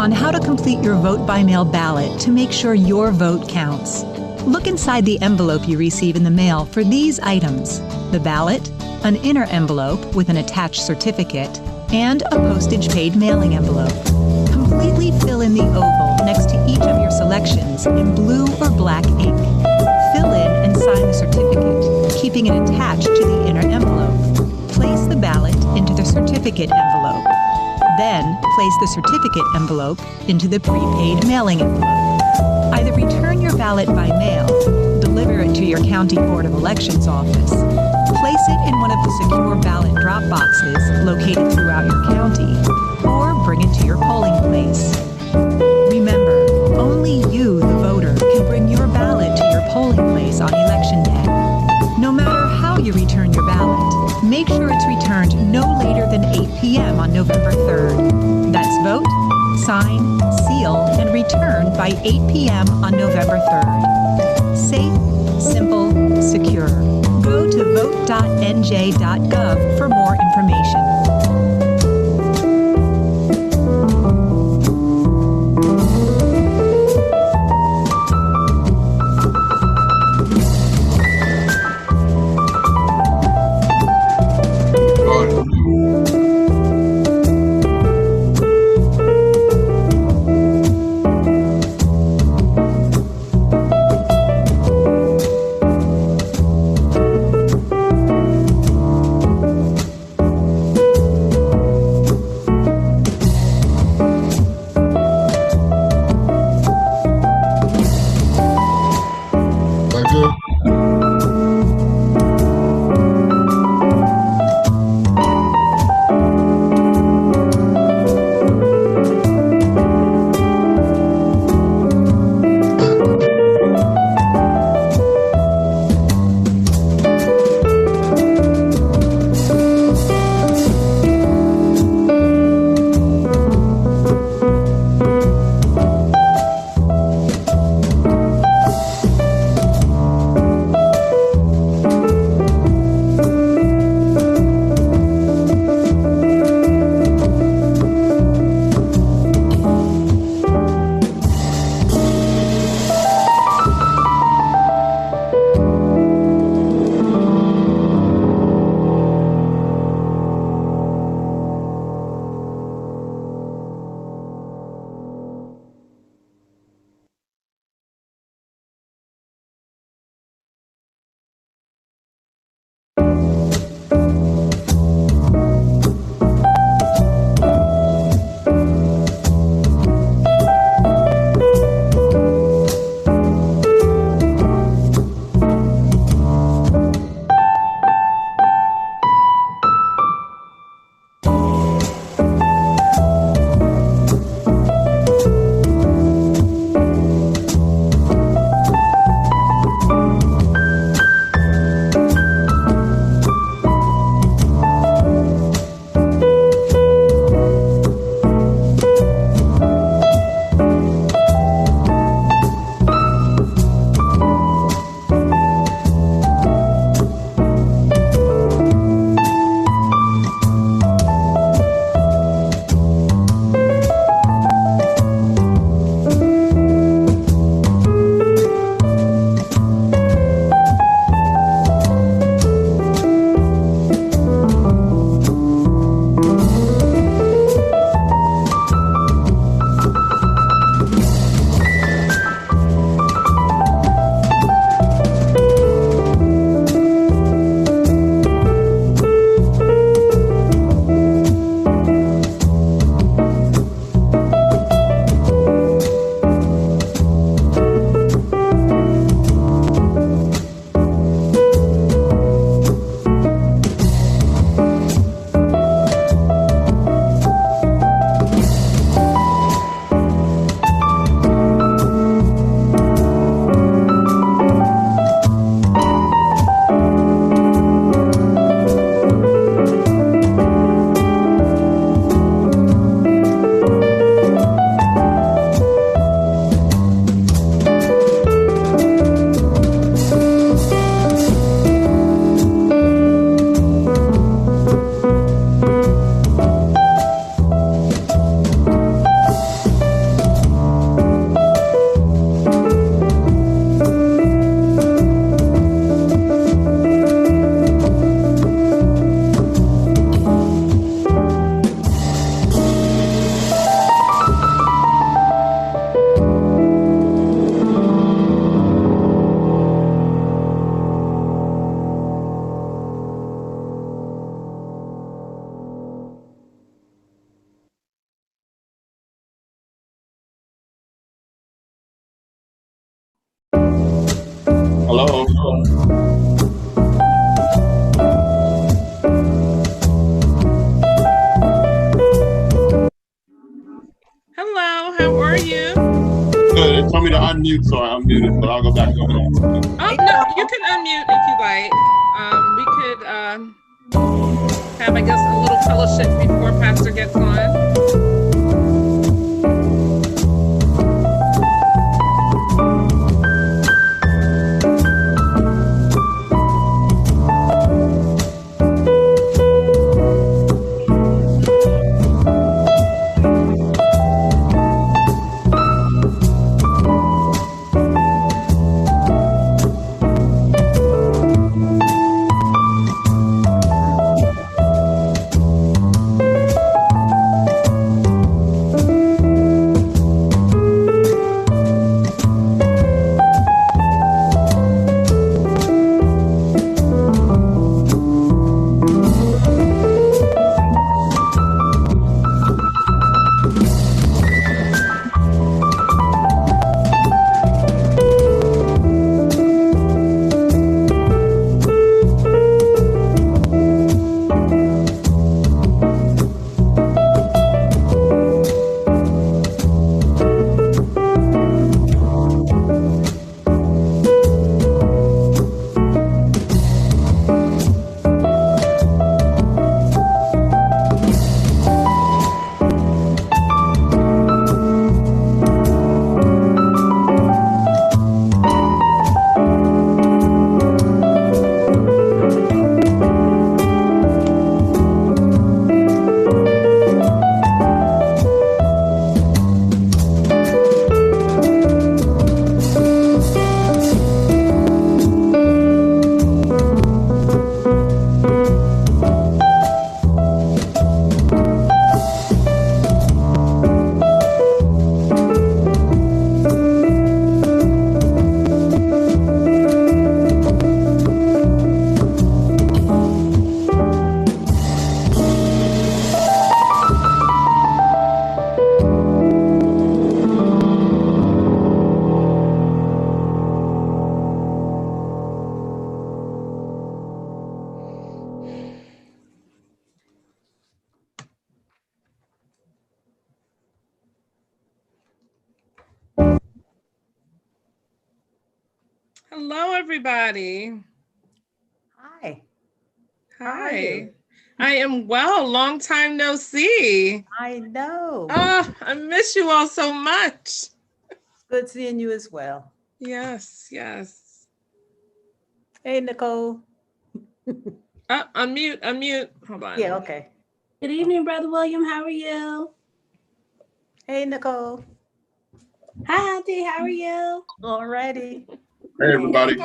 on how to complete your vote-by-mail ballot to make sure your vote counts. Look inside the envelope you receive in the mail for these items: the ballot, an inner envelope with an attached certificate, and a postage-paid mailing envelope. Completely fill in the oval next to each of your selections in blue or black ink. Fill in and sign the certificate, keeping it attached to the inner envelope. Place the ballot into the certificate envelope. Then, place the certificate envelope into the prepaid mailing envelope. Either return your ballot by mail, deliver it to your County Board of Elections office, place it in one of the secure ballot drop boxes located throughout your county, or bring it to your polling place. Remember, only you, the voter, can bring your ballot to your polling place on Election Day. No matter how you return your ballot, make sure it's returned no later than 8 p.m. on November 3rd. That's vote, sign, seal, and return by 8 p.m. on November 3rd. Safe, simple, secure. Go to vote.nj.gov for more information. Hello. Hello, how are you? Good. It told me to unmute, so I unmuted, but I'll go back on it. Oh, no, you can unmute if you like. We could have, I guess, a little fellowship before Pastor gets on. Hello, everybody. Hi. Hi. I am well. Long time no see. I know. Oh, I miss you all so much. Good seeing you as well. Yes, yes. Hey, Nicole. Unmute. Hold on. Yeah, okay. Good evening, Brother William. How are you? Hey, Nicole. Hi, Auntie. How are you? All righty. Hey, everybody.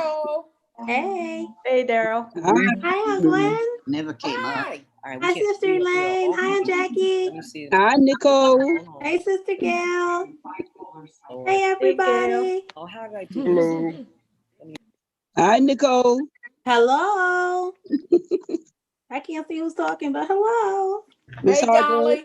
Hey. Hey, Daryl. Hi, Aunt Gwen. Never came up. All right, Hi, Sister Elaine. Hi, Aunt Jackie. Hi, Nicole. Hey, Sister Gail. Hey, Hey, everybody. Oh, how do I do Hello. Hi, Nicole. Hello. I can't see who's talking, but hello. Miss Hargrove. Hey,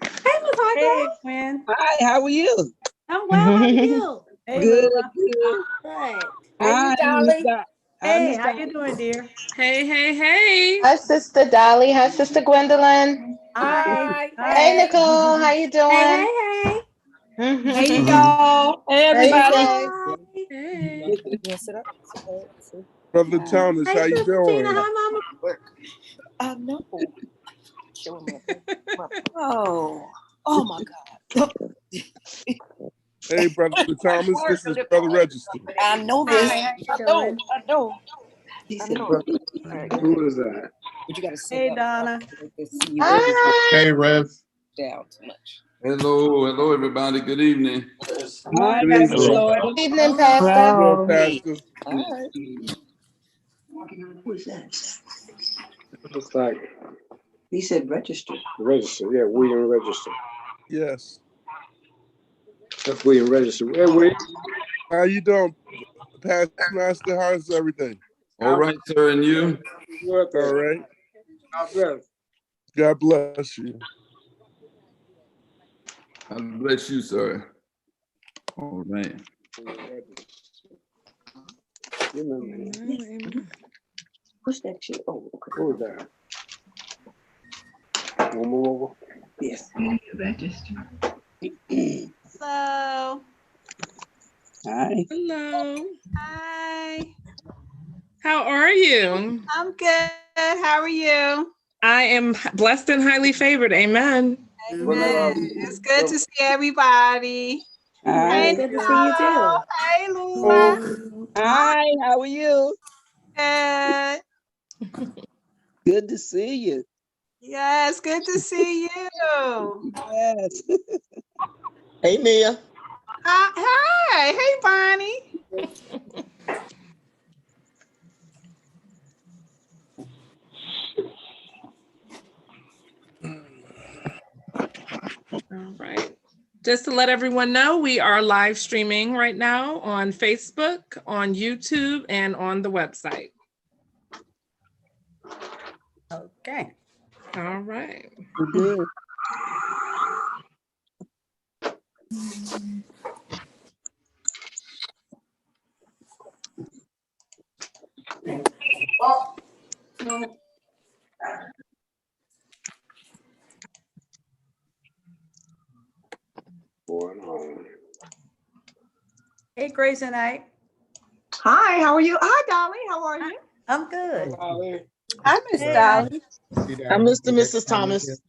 Miss Hargrove. Hey, Gwen. Hi, how are you? I'm well. How are you? Hey, Good, Lula. good. Good. Hi, Miss Dot. Hey, how you doing, dear? Hey. Hi, Sister Dolly. Hi, Sister Gwendolyn. Hi. Hey, Nicole. How you doing? Hey. Hey, y'all. Hey, everybody. Hi. Hey. Sit up. Brother Thomas, Hey, how you Sister Tina. doing? Hi, Mama. No. Oh my God. Hey, Brother Thomas, this is Brother Register. I know this. Hi, how you I know. He said, Who is that? but you got to sit Hey, up. Donna. Hi. Hey, Rev. Down too much. Hello, everybody. Good evening. Hi, Good Pastor evening. Florida. Good evening, Pastor. Hello, Pastor. All right. It looks like He said register. Register. Yeah, William Register. Yes. That's William Register. Hey, William. How you doing, Pastor Master? How's everything? All right, sir, and you? Good, All right. God bless. God bless you. God bless you, sir. All right. Amen. Push that shit over. Okay. Who's that? One more over? Yes. Hello. Hi. Hello. Hi. How are you? I'm good. How are you? I am blessed and highly favored. Amen. Amen. It's good to see everybody. Hi. Hey, It's good to see you Nicole. too. Hey, Lula. Hi. How are you? Good. Good to see you. Yes, good to see you. Yes. Hey, Mia. Hi. Hey, Bonnie. All right. Just to let everyone know, we are live streaming right now on Facebook, on YouTube, and on the website. Okay. All right. Good. Hey, Grace and I. Hi, how are you? Hi, Dolly. How are you? I'm good. Hi, Miss Hey, Dolly. I'm Mr. and Mrs. Thomas.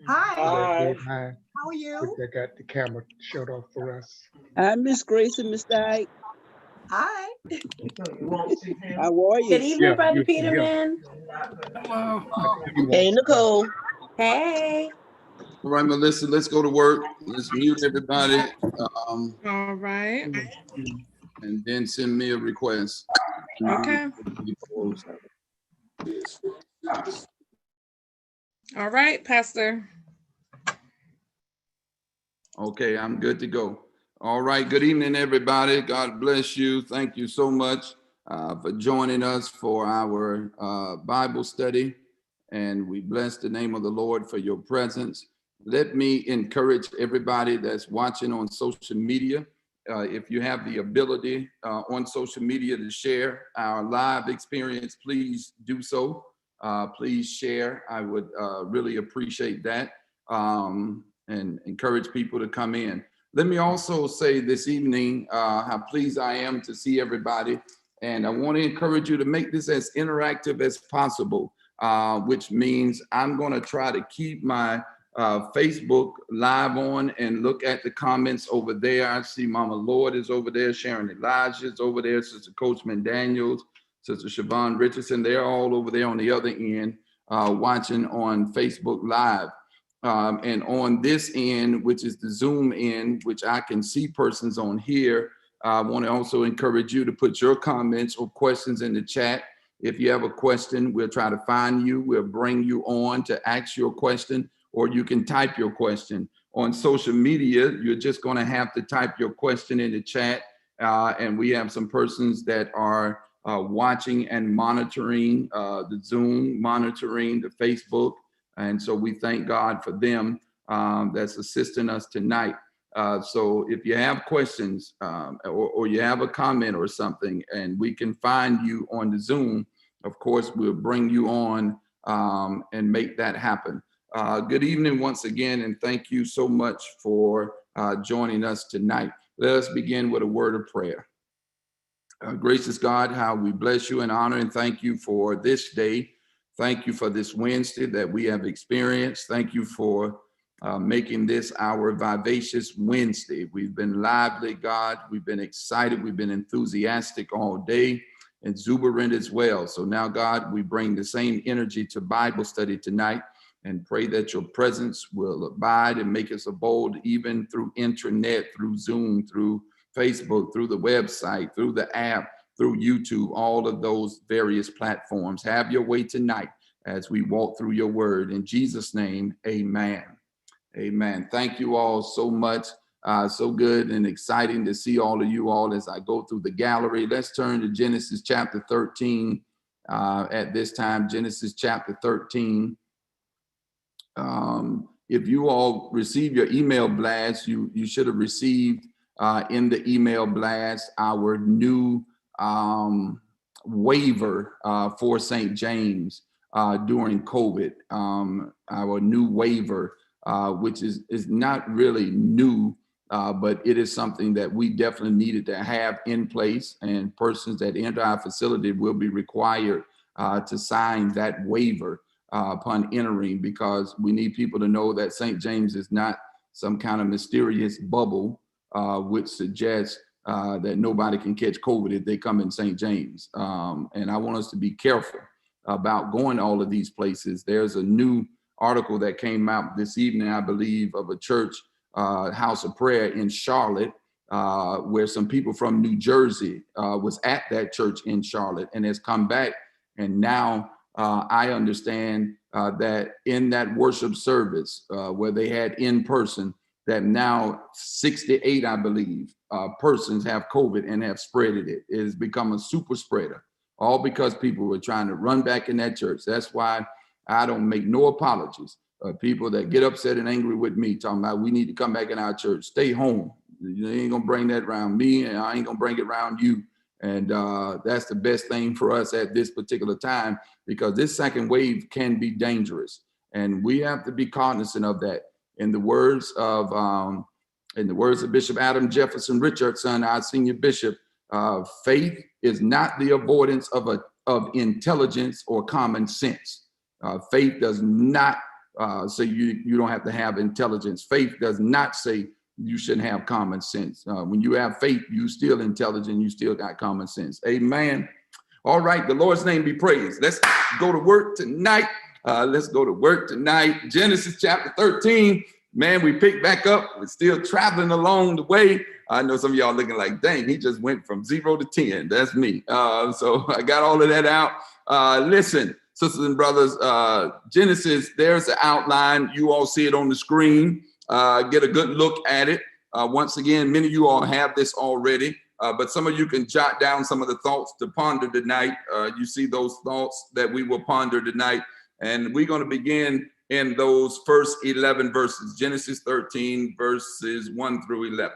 Hi. Hi. How are you? They got the camera shut off for us. Hi, Miss Grace and Miss Dyke. Hi. How are you? Good evening, Yeah, Brother you can hear. Peterman. Hello. Hey, Nicole. Hey. All right, Melissa, let's go to work. Let's mute everybody. All right. And then send me a request. Okay. All right, Pastor. Okay, I'm good to go. All right, good evening, everybody. God bless you. Thank you so much for joining us for our Bible study. And we bless the name of the Lord for your presence. Let me encourage everybody that's watching on social media. If you have the ability on social media to share our live experience, please do so. Please share. I would really appreciate that. And encourage people to come in. Let me also say this evening how pleased I am to see everybody. And I want to encourage you to make this as interactive as possible, which means I'm going to try to keep my Facebook live on and look at the comments over there. I see Mama Lord is over there, Sharon Elijah is over there, Sister Coachman Daniels, Sister Siobhan Richardson. They're all over there on the other end watching on Facebook Live. And on this end, which is the Zoom end, which I can see persons on here, I want to also encourage you to put your comments or questions in the chat. If you have a question, we'll try to find you. We'll bring you on to ask your question, or you can type your question. On social media, you're just going to have to type your question in the chat. And we have some persons that are watching and monitoring the Zoom, monitoring the Facebook. And so we thank God for them that's assisting us tonight. So if you have questions or you have a comment or something, and we can find you on the Zoom, of course, we'll bring you on and make that happen. Good evening once again, and thank you so much for joining us tonight. Let us begin with a word of prayer. Gracious God, how we bless you and honor and thank you for this day. Thank you for this Wednesday that we have experienced. Thank you for making this our Vivacious Wednesday. We've been lively, God. We've been excited. We've been enthusiastic all day, exuberant as well. So now, God, we bring the same energy to Bible study tonight and pray that your presence will abide and make us bold, even through intranet, through Zoom, through Facebook, through the website, through the app, through YouTube, all of those various platforms. Have your way tonight as we walk through your word. In Jesus' name, amen. Amen. Thank you all so much. So good and exciting to see all of you all as I go through the gallery. Let's turn to Genesis chapter 13 at this time. Genesis chapter 13. If you all receive your email blast, you should have received in the email blast our new waiver for St. James during COVID, our new waiver, which is not really new, but it is something that we definitely needed to have in place, and persons that enter our facility will be required to sign that waiver upon entering, because we need people to know that St. James is not some kind of mysterious bubble which suggests that nobody can catch COVID if they come in St. James. And I want us to be careful about going to all of these places. There's a new article that came out this evening, I believe, of a church house of prayer in Charlotte, where some people from New Jersey was at that church in Charlotte and has come back. And now I understand that in that worship service where they had in person, that now 68, I believe, persons have COVID and have spreaded it. It has become a super spreader, all because people were trying to run back in that church. That's why I don't make no apologies. People that get upset and angry with me talking about we need to come back in our church, stay home. You ain't gonna bring that around me, and I ain't gonna bring it around you. And that's the best thing for us at this particular time, because this second wave can be dangerous, and we have to be cognizant of that. In the words of Bishop Adam Jefferson Richardson, our senior bishop, faith is not the avoidance of intelligence or common sense. Faith does not say you don't have to have intelligence. Faith does not say you shouldn't have common sense. When you have faith, you still intelligent, you still got common sense. Amen. All right, the Lord's name be praised. Let's go to work tonight. Genesis chapter 13. Man, we picked back up. We're still traveling along the way. I know some of y'all looking like, dang, he just went from 0 to 10. That's me. So I got all of that out. Listen, sisters and brothers, Genesis, there's the outline. You all see it on the screen. Get a good look at it. Once again, many of you all have this already, but some of you can jot down some of the thoughts to ponder tonight. You see those thoughts that we will ponder tonight. And we're going to begin in those first 11 verses, Genesis 13, verses 1 through 11.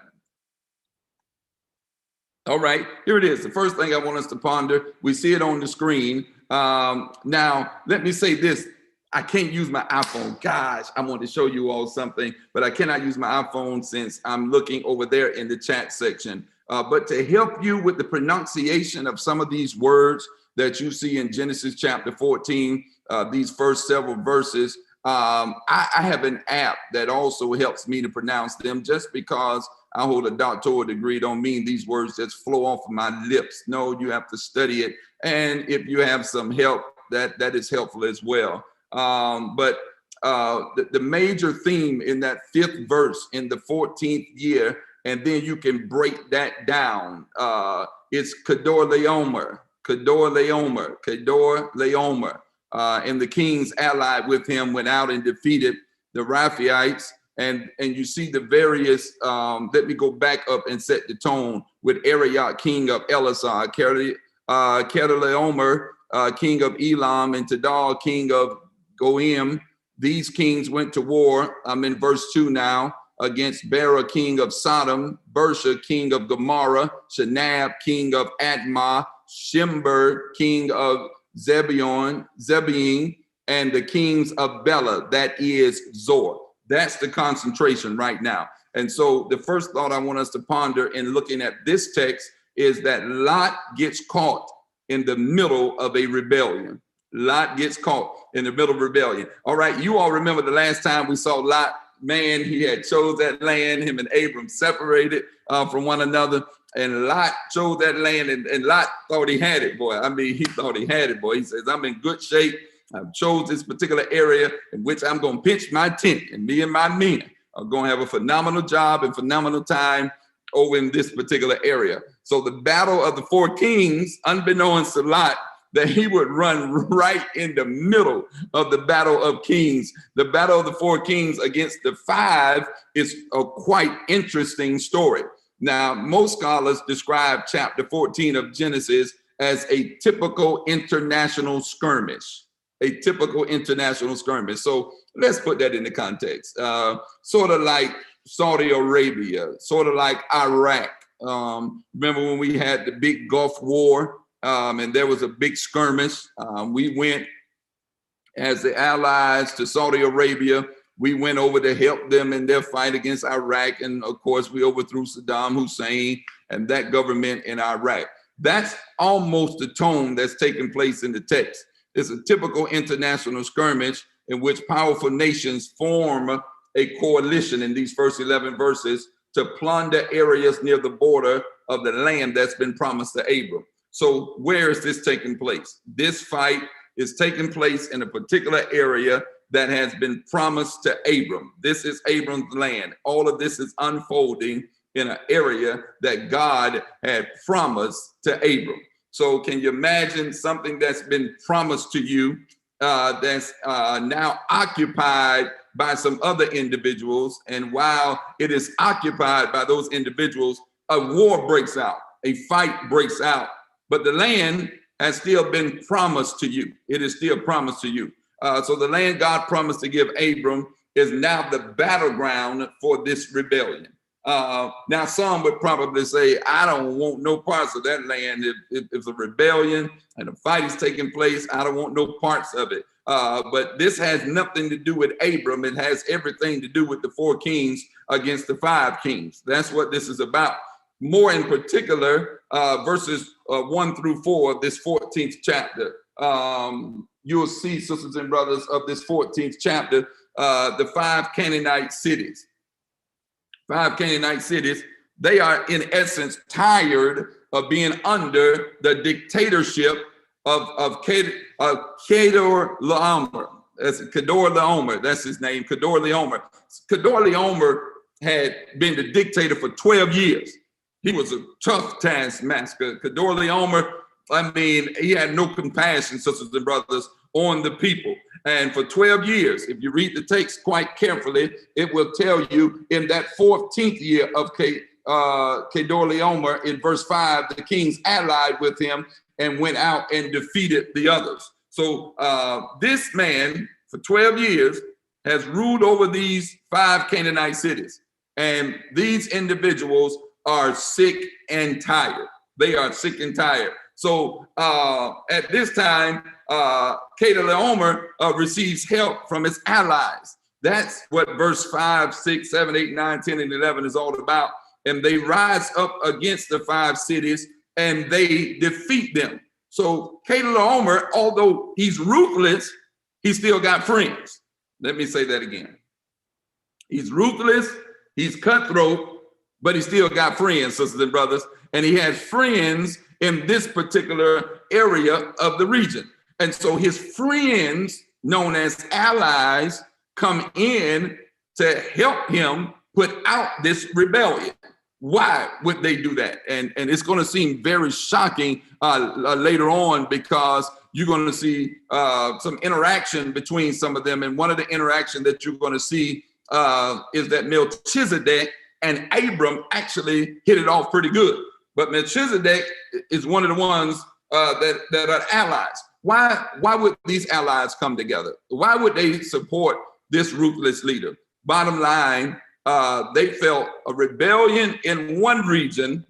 All right, here it is. The first thing I want us to ponder, we see it on the screen. Now, let me say this. I can't use my iPhone. Gosh, I want to show you all something, but I cannot use my iPhone since I'm looking over there in the chat section. But to help you with the pronunciation of some of these words that you see in Genesis chapter 14, these first several verses, I have an app that also helps me to pronounce them. Just because I hold a doctoral degree don't mean these words just flow off of my lips. No, you have to study it. And if you have some help, that is helpful as well. But the major theme in that 5th verse in the 14th year, and then you can break that down, it's Kedor Laomer. And the kings allied with him went out and defeated the Raphaites. And you see the various, let me go back up and set the tone with Arioch, king of Elasar, Kedorlaomer, king of Elam, and Tidal, king of Goim. These kings went to war. I'm in verse 2 now, against Bera, king of Sodom, Bersha, king of Gomorrah, Shenab, king of Admah, Shimber, king of Zebulun, and the kings of Bela, that is Zor. That's the concentration right now. And so the first thought I want us to ponder in looking at this text is that Lot gets caught in the middle of a rebellion. Lot gets caught in the middle of rebellion. All right, you all remember the last time we saw Lot. Man, he had chose that land. Him and Abram separated from one another. And Lot chose that land, and Lot thought he had it, boy. I mean, he thought he had it, boy. He says, I'm in good shape. I've chose this particular area in which I'm going to pitch my tent, and me and my men are going to have a phenomenal job and phenomenal time over in this particular area. So the battle of the 4 kings, unbeknownst to Lot, that he would run right in the middle of the battle of kings. The battle of the 4 kings against the 5 is a quite interesting story. Now, most scholars describe chapter 14 of Genesis as a typical international skirmish. So let's put that into context. Sort of like Saudi Arabia, sort of like Iraq. Remember when we had the big Gulf War and there was a big skirmish. We went as the allies to Saudi Arabia. We went over to help them in their fight against Iraq. And of course, we overthrew Saddam Hussein and that government in Iraq. That's almost the tone that's taking place in the text. It's a typical international skirmish in which powerful nations form a coalition in these first 11 verses to plunder areas near the border of the land that's been promised to Abram. So where is this taking place? This fight is taking place in a particular area that has been promised to Abram. This is Abram's land. All of this is unfolding in an area that God had promised to Abram. So can you imagine something that's been promised to you that's now occupied by some other individuals? And while it is occupied by those individuals, a war breaks out, a fight breaks out, but the land has still been promised to you. It is still promised to you. So the land God promised to give Abram is now the battleground for this rebellion. Now, some would probably say, I don't want no parts of that land. If it's a rebellion and a fight is taking place, I don't want no parts of it. But this has nothing to do with Abram. It has everything to do with the 4 kings against the 5 kings. That's what this is about. More in particular, verses 1 through 4 of this 14th chapter. You'll see, sisters and brothers, of this 14th chapter, the 5 Canaanite cities. 5 Canaanite cities, they are in essence tired of being under the dictatorship of Kedorlaomer. That's Kedorlaomer, that's his name, Kedorlaomer. Kedorlaomer had been the dictator for 12 years. He was a tough taskmaster. Kedorlaomer, I mean, he had no compassion, sisters and brothers, on the people. And for 12 years, if you read the text quite carefully, it will tell you in that 14th year of Kedorlaomer, in verse 5, the kings allied with him and went out and defeated the others. So this man, for 12 years, has ruled over these 5 Canaanite cities. And these individuals are sick and tired. They are sick and tired. So at this time, Kedorlaomer receives help from his allies. That's what verse 5, 6, 7, 8, 9, 10, and 11 is all about. And they rise up against the 5 cities and they defeat them. So Kedorlaomer, although he's ruthless, he still got friends. Let me say that again. He's ruthless, he's cutthroat, but he still got friends, sisters and brothers. And he has friends in this particular area of the region. And so his friends, known as allies, come in to help him put out this rebellion. Why would they do that? And it's going to seem very shocking later on, because you're going to see some interaction between some of them. And one of the interaction that you're going to see is that Melchizedek and Abram actually hit it off pretty good. But Melchizedek is one of the ones that are allies. Why would these allies come together? Why would they support this ruthless leader? Bottom line, they felt a rebellion in one region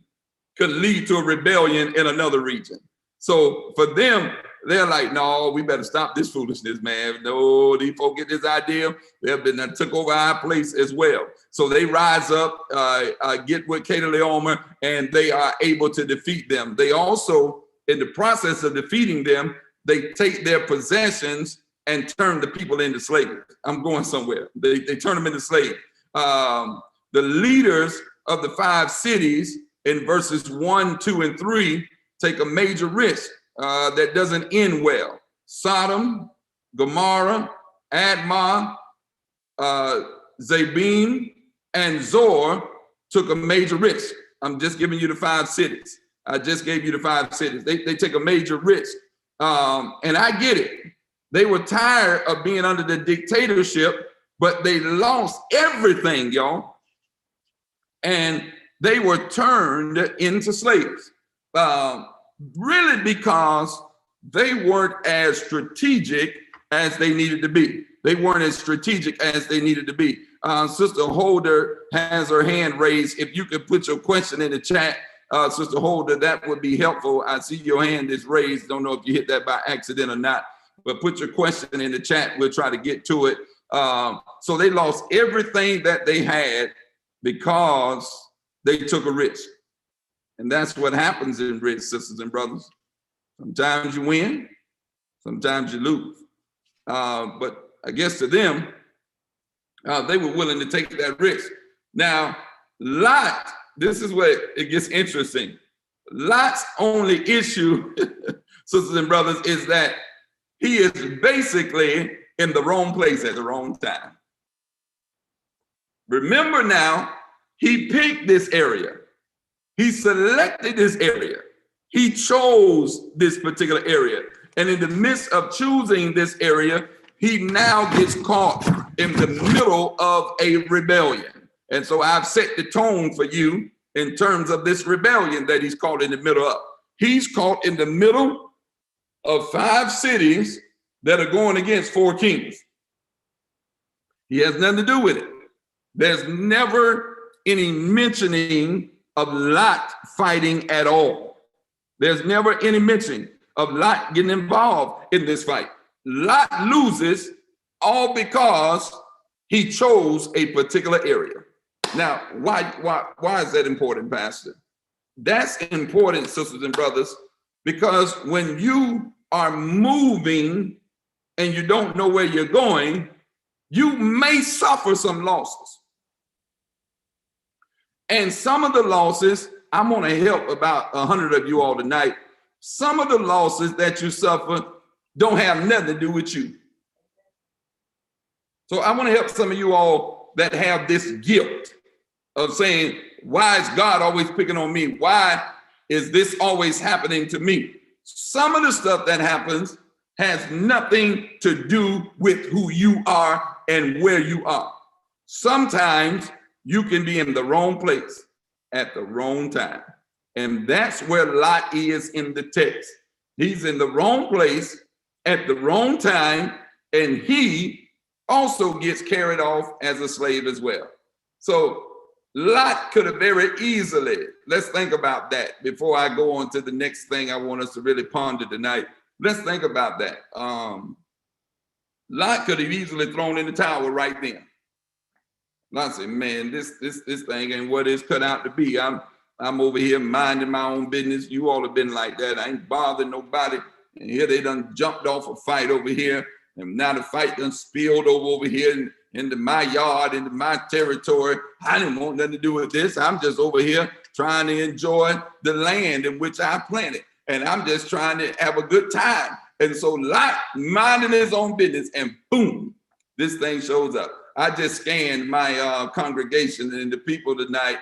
could lead to a rebellion in another region. So for them, they're like, no, we better stop this foolishness, man. No, these folks get this idea. They've been took over our place as well. So they rise up, get with Kedorlaomer, and they are able to defeat them. They also, in the process of defeating them, they take their possessions and turn the people into slaves. I'm going somewhere. They turn them into slaves. The leaders of the 5 cities in verses 1, 2, and 3 take a major risk that doesn't end well. Sodom, Gomorrah, Admah, Zebim, and Zor took a major risk. I'm just giving you the 5 cities. I just gave you the 5 cities. They take a major risk. And I get it. They were tired of being under the dictatorship, but they lost everything, y'all. And they were turned into slaves. Really because they weren't as strategic as they needed to be. They weren't as strategic as they needed to be. Sister Holder has her hand raised. If you could put your question in the chat, Sister Holder, that would be helpful. I see your hand is raised. Don't know if you hit that by accident or not, but put your question in the chat. We'll try to get to it. So they lost everything that they had because they took a risk. And that's what happens in risk, sisters and brothers. Sometimes you win, sometimes you lose. But I guess to them, they were willing to take that risk. Now, Lot, this is where it gets interesting. Lot's only issue, sisters and brothers, is that he is basically in the wrong place at the wrong time. Remember now, he picked this area. He selected this area. He chose this particular area. And in the midst of choosing this area, he now gets caught in the middle of a rebellion. And so I've set the tone for you in terms of this rebellion that he's caught in the middle of. He's caught in the middle of 5 cities that are going against 4 kings. He has nothing to do with it. There's never any mentioning of Lot fighting at all. There's never any mention of Lot getting involved in this fight. Lot loses all because he chose a particular area. Now, why is that important, Pastor? That's important, sisters and brothers, because when you are moving and you don't know where you're going, you may suffer some losses. And some of the losses, I'm going to help about 100 of you all tonight. Some of the losses that you suffer don't have nothing to do with you. So I want to help some of you all that have this guilt of saying, why is God always picking on me? Why is this always happening to me? Some of the stuff that happens has nothing to do with who you are and where you are. Sometimes you can be in the wrong place at the wrong time. And that's where Lot is in the text. He's in the wrong place at the wrong time, and he also gets carried off as a slave as well. So Lot could have very easily, let's think about that before I go on to the next thing I want us to really ponder tonight. Let's think about that. Lot could have easily thrown in the towel right then. Lot said, man, this thing ain't what it's cut out to be. I'm over here minding my own business. You all have been like that. I ain't bothering nobody. And here they done jumped off a fight over here. And now the fight done spilled over here into my yard, into my territory. I didn't want nothing to do with this. I'm just over here trying to enjoy the land in which I planted. And I'm just trying to have a good time. And so Lot minding his own business, and boom, this thing shows up. I just scanned my congregation and the people tonight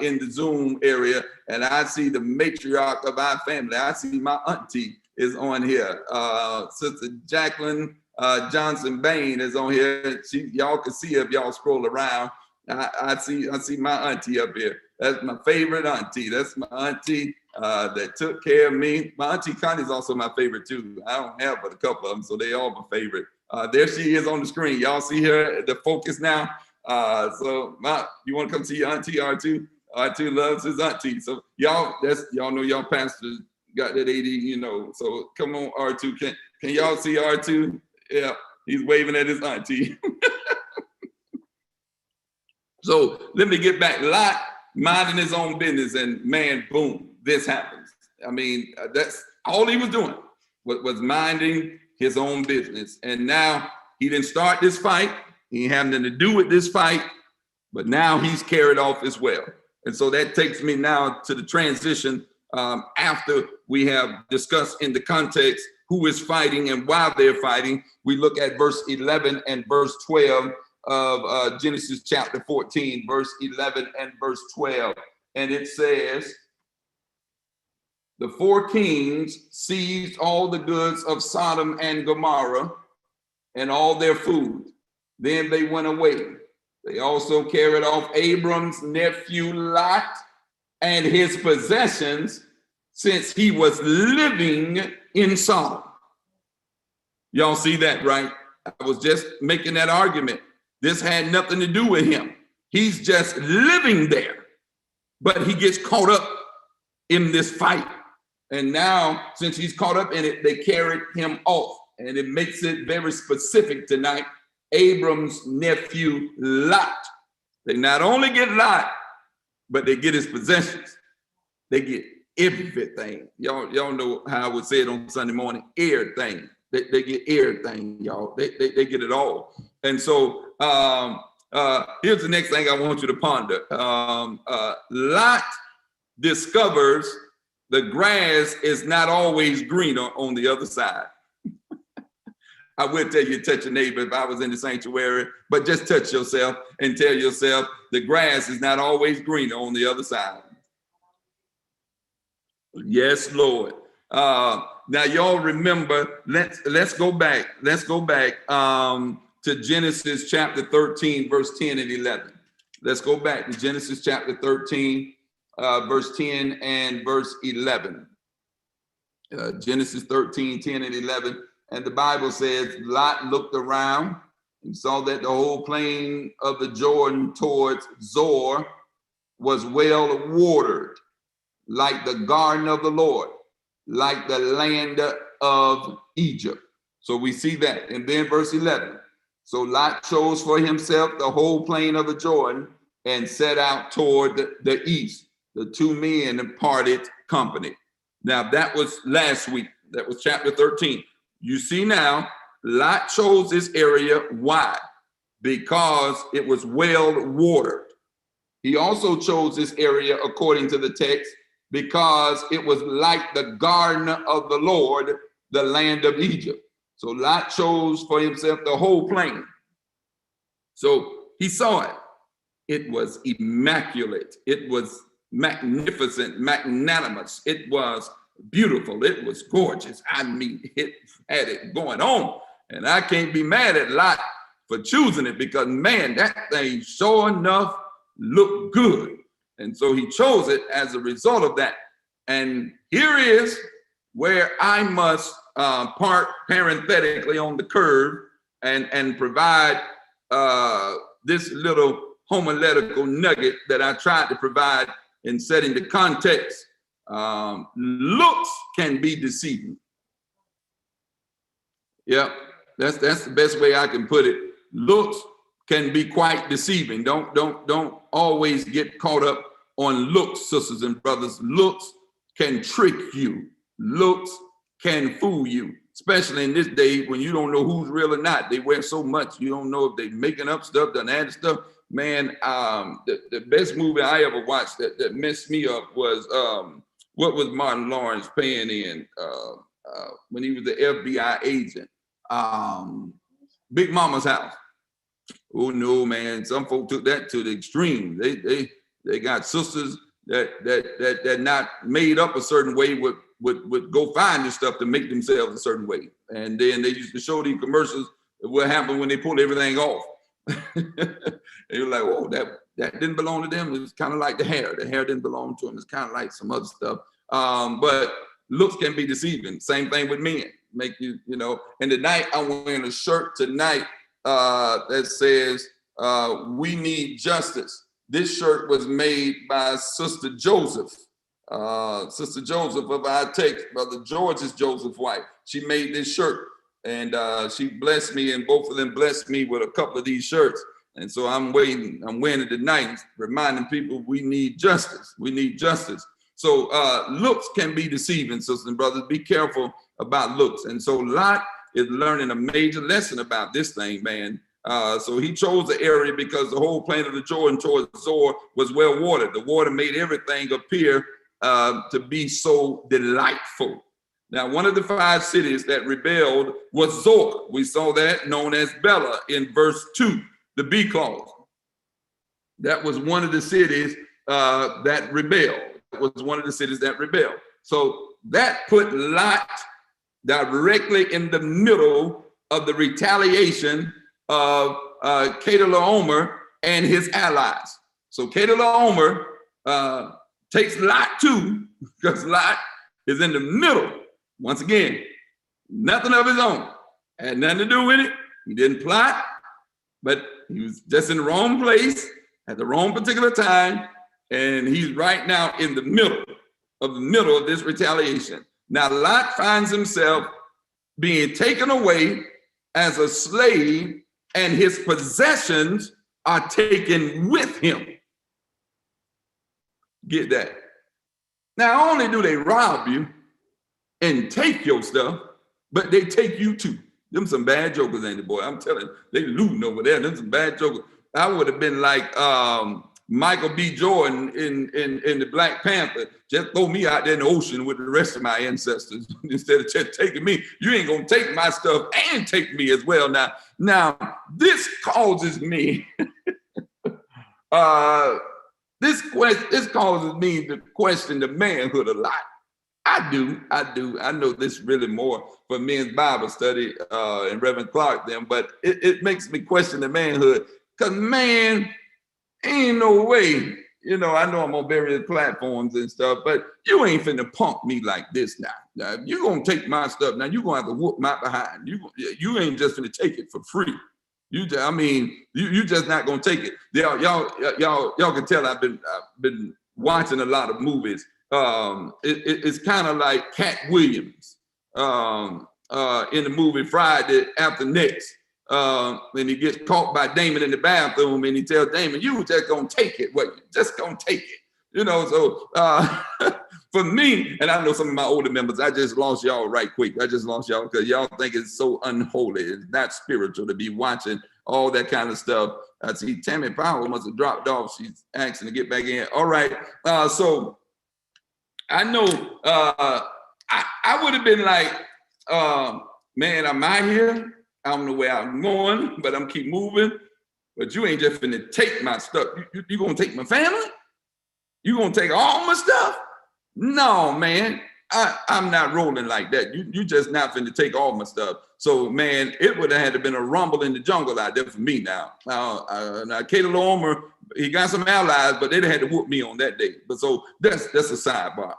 in the Zoom area, and I see the matriarch of our family. I see my auntie is on here. Sister Jacqueline Johnson Bain is on here. Y'all can see her if y'all scroll around. I see my auntie up here. That's my favorite auntie. That's my auntie that took care of me. My auntie Connie is also my favorite too. I don't have but a couple of them, so they all my favorite. There she is on the screen. Y'all see her, the focus now. So you want to come see your auntie, R2? R2 loves his auntie. So y'all know y'all pastors got that 80, you know. So come on, R2. Can y'all see R2? Yeah, he's waving at his auntie. So let me get back. Lot minding his own business, and man, boom, this happens. I mean, that's all he was doing, was minding his own business. And now he didn't start this fight. He had nothing to do with this fight, but now he's carried off as well. And so that takes me now to the transition after we have discussed in the context who is fighting and why they're fighting. We look at verse 11 and verse 12 of Genesis chapter 14, verse 11 and verse 12. And it says, the 4 kings seized all the goods of Sodom and Gomorrah and all their food. Then they went away. They also carried off Abram's nephew Lot and his possessions, since he was living in Sodom. Y'all see that, right? I was just making that argument. This had nothing to do with him. He's just living there, but he gets caught up in this fight. And now, since he's caught up in it, they carried him off. And it makes it very specific tonight. Abram's nephew, Lot. They not only get Lot, but they get his possessions. They get everything. Y'all know how I would say it on Sunday morning, everything. They get everything, y'all. They get it all. And so here's the next thing I want you to ponder. Lot discovers the grass is not always greener on the other side. I would tell you, touch your neighbor if I was in the sanctuary, but just touch yourself and tell yourself the grass is not always greener on the other side. Yes, Lord. Now, y'all remember, let's go back. Let's go back to Genesis chapter 13, verse 10 and 11. Let's go back to Genesis chapter 13, verse 10 and verse 11. Genesis 13, 10 and 11. And the Bible says, Lot looked around and saw that the whole plain of the Jordan towards Zoar was well watered, like the garden of the Lord, like the land of Egypt. So we see that. And then verse 11. So Lot chose for himself the whole plain of the Jordan and set out toward the east. The two men parted company. Now that was last week. That was chapter 13. You see now, Lot chose this area. Why? Because it was well watered. He also chose this area, according to the text, because it was like the garden of the Lord, the land of Egypt. So Lot chose for himself the whole plain. So he saw it. It was immaculate. It was magnificent, magnanimous. It was beautiful. It was gorgeous. I mean, it had it going on. And I can't be mad at Lot for choosing it because, man, that thing sure enough looked good. And so he chose it as a result of that. And here is where I must park parenthetically on the curve and provide this little homiletical nugget that I tried to provide in setting the context. Looks can be deceiving. Yep, that's the best way I can put it. Looks can be quite deceiving. Don't always get caught up on looks, sisters and brothers. Looks can trick you. Looks can fool you, especially in this day when you don't know who's real or not. They wear so much, you don't know if they're making up stuff, done added stuff. Man, the best movie I ever watched that messed me up was what was Martin Lawrence playing in when he was the FBI agent? Big Mama's House. Oh no, man! Some folk took that to the extreme. They got sisters that not made up a certain way would go find this stuff to make themselves a certain way, and then they used to show these commercials of what happened when they pulled everything off. They were like, "Oh, that didn't belong to them." It's kind of like the hair. The hair didn't belong to them. It's kind of like some other stuff. But looks can be deceiving. Same thing with men. Make you know. And tonight I'm wearing a shirt tonight that says "We Need Justice." This shirt was made by Sister Joseph. Sister Joseph of our text, Brother George's Joseph's wife. She made this shirt, and she blessed me, and both of them blessed me with a couple of these shirts. And so I'm wearing it tonight, reminding people we need justice. We need justice. So looks can be deceiving, sisters and brothers. Be careful about looks. And so Lot is learning a major lesson about this thing, man. So he chose the area because the whole plain of the Jordan towards Zoar was well watered. The water made everything appear to be so delightful. Now, one of the 5 cities that rebelled was Zoar. We saw that, known as Bela, in verse 2, the B clause. That was one of the cities that rebelled. That was one of the cities that rebelled. So that put Lot directly in the middle of the retaliation of Kedorlaomer and his allies. So Kedorlaomer takes Lot too, because Lot is in the middle. Once again, nothing of his own. Had nothing to do with it. He didn't plot, but he was just in the wrong place at the wrong particular time. And he's right now in the middle of the middle of this retaliation. Now Lot finds himself being taken away as a slave, and his possessions are taken with him. Get that? Not only do they rob you and take your stuff, but they take you too. Them some bad jokers, ain't it, boy? I'm telling you, they looting over there. Them some bad jokers. I would have been like Michael B. Jordan in the Black Panther. Just throw me out there in the ocean with the rest of my ancestors instead of just taking me. You ain't gonna take my stuff and take me as well. Now this causes me. This causes me to question the manhood a lot. I do. I know this really more for men's Bible study and Reverend Clark then, but it makes me question the manhood. Because, man, ain't no way, I know I'm on various platforms and stuff, but you ain't finna punk me like this now. Now, if you gonna take my stuff, now you gonna have to whoop my behind. You ain't just finna take it for free. You just not gonna take it. Y'all can tell I've been watching a lot of movies. It's kind of like Cat Williams in the movie Friday After Next. When he gets caught by Damon in the bathroom and he tells Damon, you just gonna take it, what? Just gonna take it. So for me, and I know some of my older members, I just lost y'all right quick. I just lost y'all because y'all think it's so unholy. It's not spiritual to be watching all that kind of stuff. I see Tammy Powell must have dropped off. She's asking to get back in. All right. So I know I would have been like, man, I'm out here. I don't know where I'm going, but I'm keep moving. But you ain't just finna take my stuff. You gonna take my family? You gonna take all my stuff? No, man. I'm not rolling like that. You just not finna take all my stuff. So, man, it would have had to been a rumble in the jungle out there for me now. Now, Caleb Omer, he got some allies, but they'd had to whoop me on that day. But so that's a sidebar.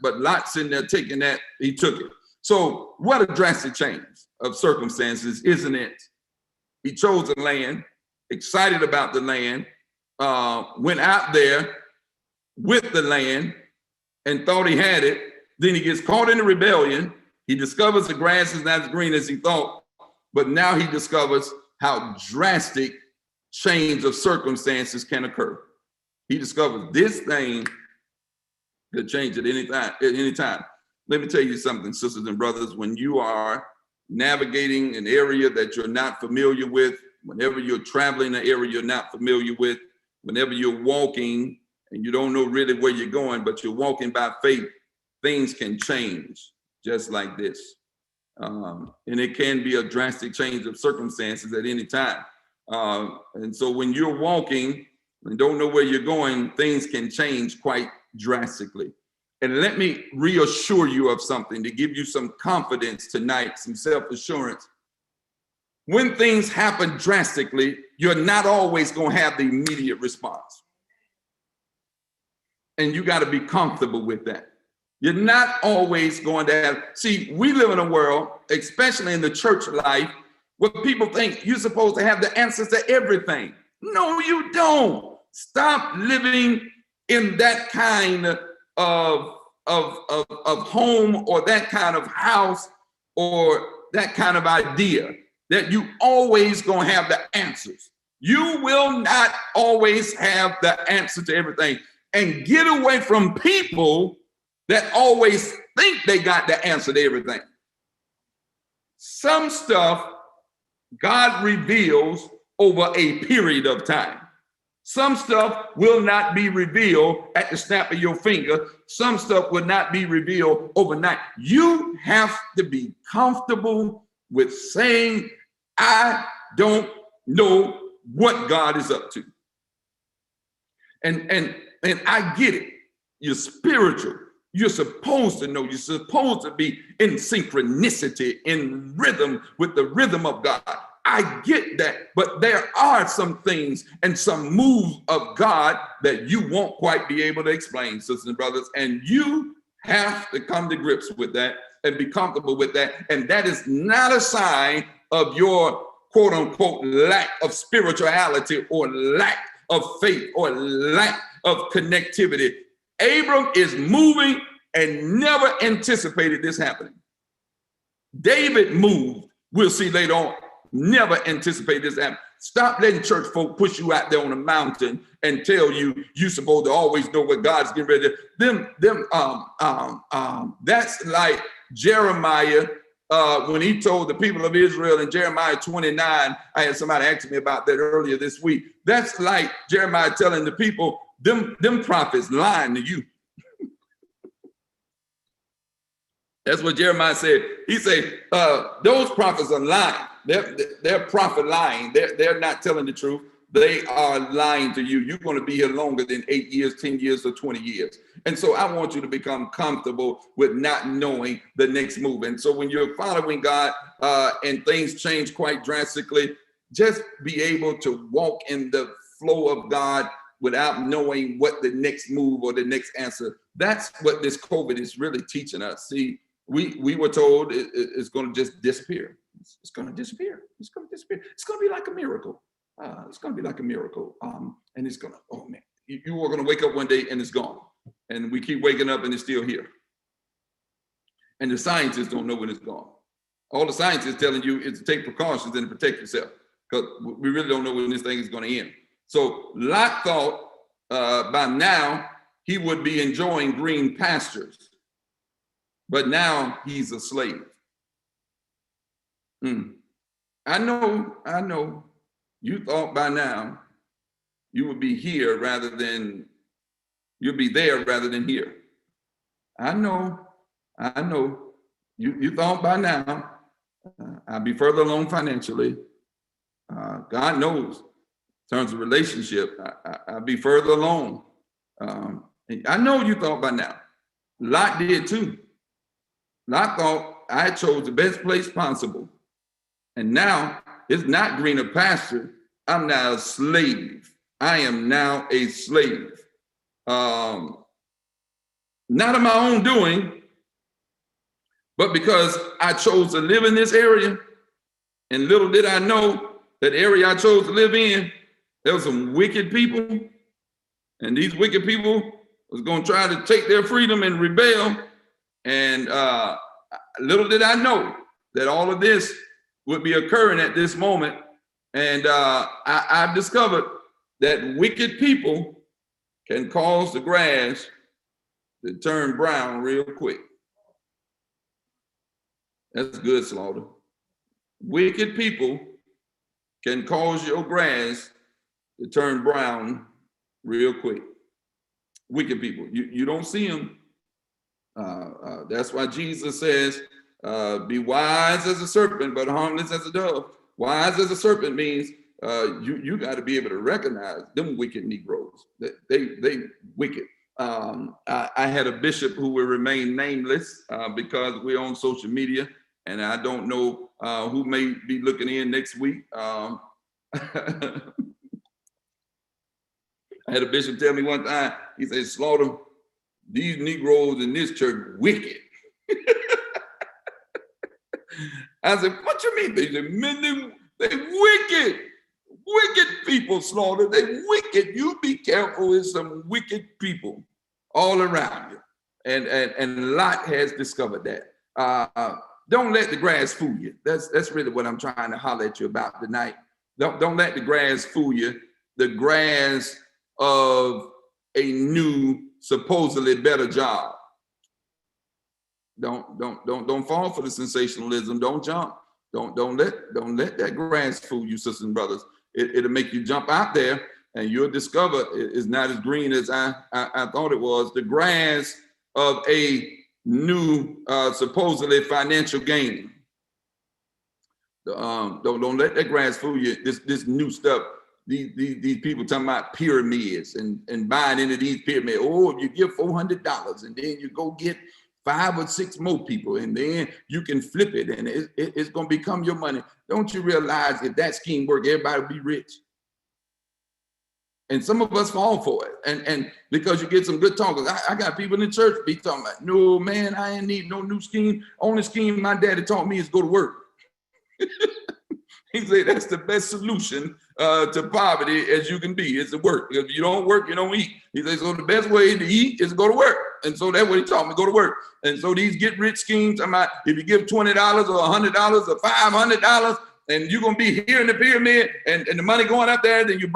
But Lot sitting there taking that, he took it. So what a drastic change of circumstances, isn't it? He chose the land, excited about the land, went out there with the land and thought he had it. Then he gets caught in the rebellion. He discovers the grass is not as green as he thought, but now he discovers how drastic change of circumstances can occur. He discovers this thing could change at any time. Let me tell you something, sisters and brothers, when you are navigating an area that you're not familiar with, whenever you're traveling an area you're not familiar with, whenever you're walking and you don't know really where you're going, but you're walking by faith, things can change just like this. And it can be a drastic change of circumstances at any time. And so when you're walking and don't know where you're going, things can change quite drastically. And let me reassure you of something to give you some confidence tonight, some self-assurance. When things happen drastically, you're not always going to have the immediate response. And you got to be comfortable with that. You're not always going to have, see, we live in a world, especially in the church life, where people think you're supposed to have the answers to everything. No, you don't. Stop living in that kind of home or that kind of house or that kind of idea that you always gonna have the answers. You will not always have the answer to everything. And get away from people that always think they got the answer to everything. Some stuff God reveals over a period of time. Some stuff will not be revealed at the snap of your finger. Some stuff will not be revealed overnight. You have to be comfortable with saying, I don't know what God is up to. And I get it. You're spiritual. You're supposed to know. You're supposed to be in synchronicity, in rhythm with the rhythm of God. I get that, but there are some things and some moves of God that you won't quite be able to explain, sisters and brothers, and you have to come to grips with that and be comfortable with that. And that is not a sign of your quote unquote lack of spirituality or lack of faith or lack of connectivity. Abram is moving and never anticipated this happening. David moved, we'll see later on, never anticipated this happening. Stop letting church folk push you out there on a mountain and tell you you're supposed to always know what God's getting ready to. That's like Jeremiah when he told the people of Israel in Jeremiah 29. I had somebody ask me about that earlier this week. That's like Jeremiah telling the people, them prophets lying to you. That's what Jeremiah said. He said, those prophets are lying. They're prophet lying. They're not telling the truth. They are lying to you. You're going to be here longer than 8 years, 10 years, or 20 years. And so I want you to become comfortable with not knowing the next move. And so when you're following God and things change quite drastically, just be able to walk in the flow of God without knowing what the next move or the next answer. That's what this COVID is really teaching us. See, we were told it's going to just disappear. It's going to disappear. It's going to disappear. It's going to be like a miracle. It's going to be like a miracle. And it's going to, oh man, you are going to wake up one day and it's gone. And we keep waking up and it's still here. And the scientists don't know when it's gone. All the scientists telling you is to take precautions and to protect yourself, because we really don't know when this thing is going to end. So Lot thought by now he would be enjoying green pastures, but now he's a slave. I know. You thought by now you would be here rather than, you'll be there rather than here. I know. You thought by now I'll be further along financially. God knows in terms of relationship, I'll be further along. I know you thought by now. Lot did too. Lot thought I chose the best place possible. And now it's not greener pasture. I'm now a slave. I am now a slave. Not of my own doing, but because I chose to live in this area. And little did I know that area I chose to live in, there were some wicked people. And these wicked people was going to try to take their freedom and rebel. And little did I know that all of this would be occurring at this moment. And I've discovered that wicked people can cause the grass to turn brown real quick. That's good, Slaughter. Wicked people can cause your grass to turn brown real quick. Wicked people, you don't see them. That's why Jesus says, be wise as a serpent, but harmless as a dove. Wise as a serpent means you got to be able to recognize them wicked Negroes. They wicked. I had a bishop who will remain nameless because we're on social media, and I don't know who may be looking in next week. I had a bishop tell me one time, he said, Slaughter, these Negroes in this church wicked. I said, what you mean? They said, men, they wicked. Wicked people, Slaughter. They wicked. You be careful with some wicked people all around you. And Lot has discovered that. Don't let the grass fool you. That's really what I'm trying to holler at you about tonight. Don't let the grass fool you. The grass of a new, supposedly better job. Don't fall for the sensationalism. Don't jump. Don't let that grass fool you, sisters and brothers. It'll make you jump out there, and you'll discover it's not as green as I thought it was. The grass of a new, supposedly financial gain. Don't let that grass fool you. This new stuff. These people talking about pyramids and buying into these pyramids. Oh, if you give $400 and then you go get 5 or 6 more people, and then you can flip it, and it's going to become your money. Don't you realize if that scheme work, everybody will be rich? And some of us fall for it. And because you get some good talkers. I got people in the church be talking about, no, man, I ain't need no new scheme. Only scheme my daddy taught me is go to work. He said that's the best solution to poverty as you can be, is to work. If you don't work, you don't eat. He said, so the best way to eat is to go to work. And so that's what he taught me, go to work. And so these get rich schemes, if you give $20 or $100 or $500, and you're going to be here in the pyramid and the money going up there, then you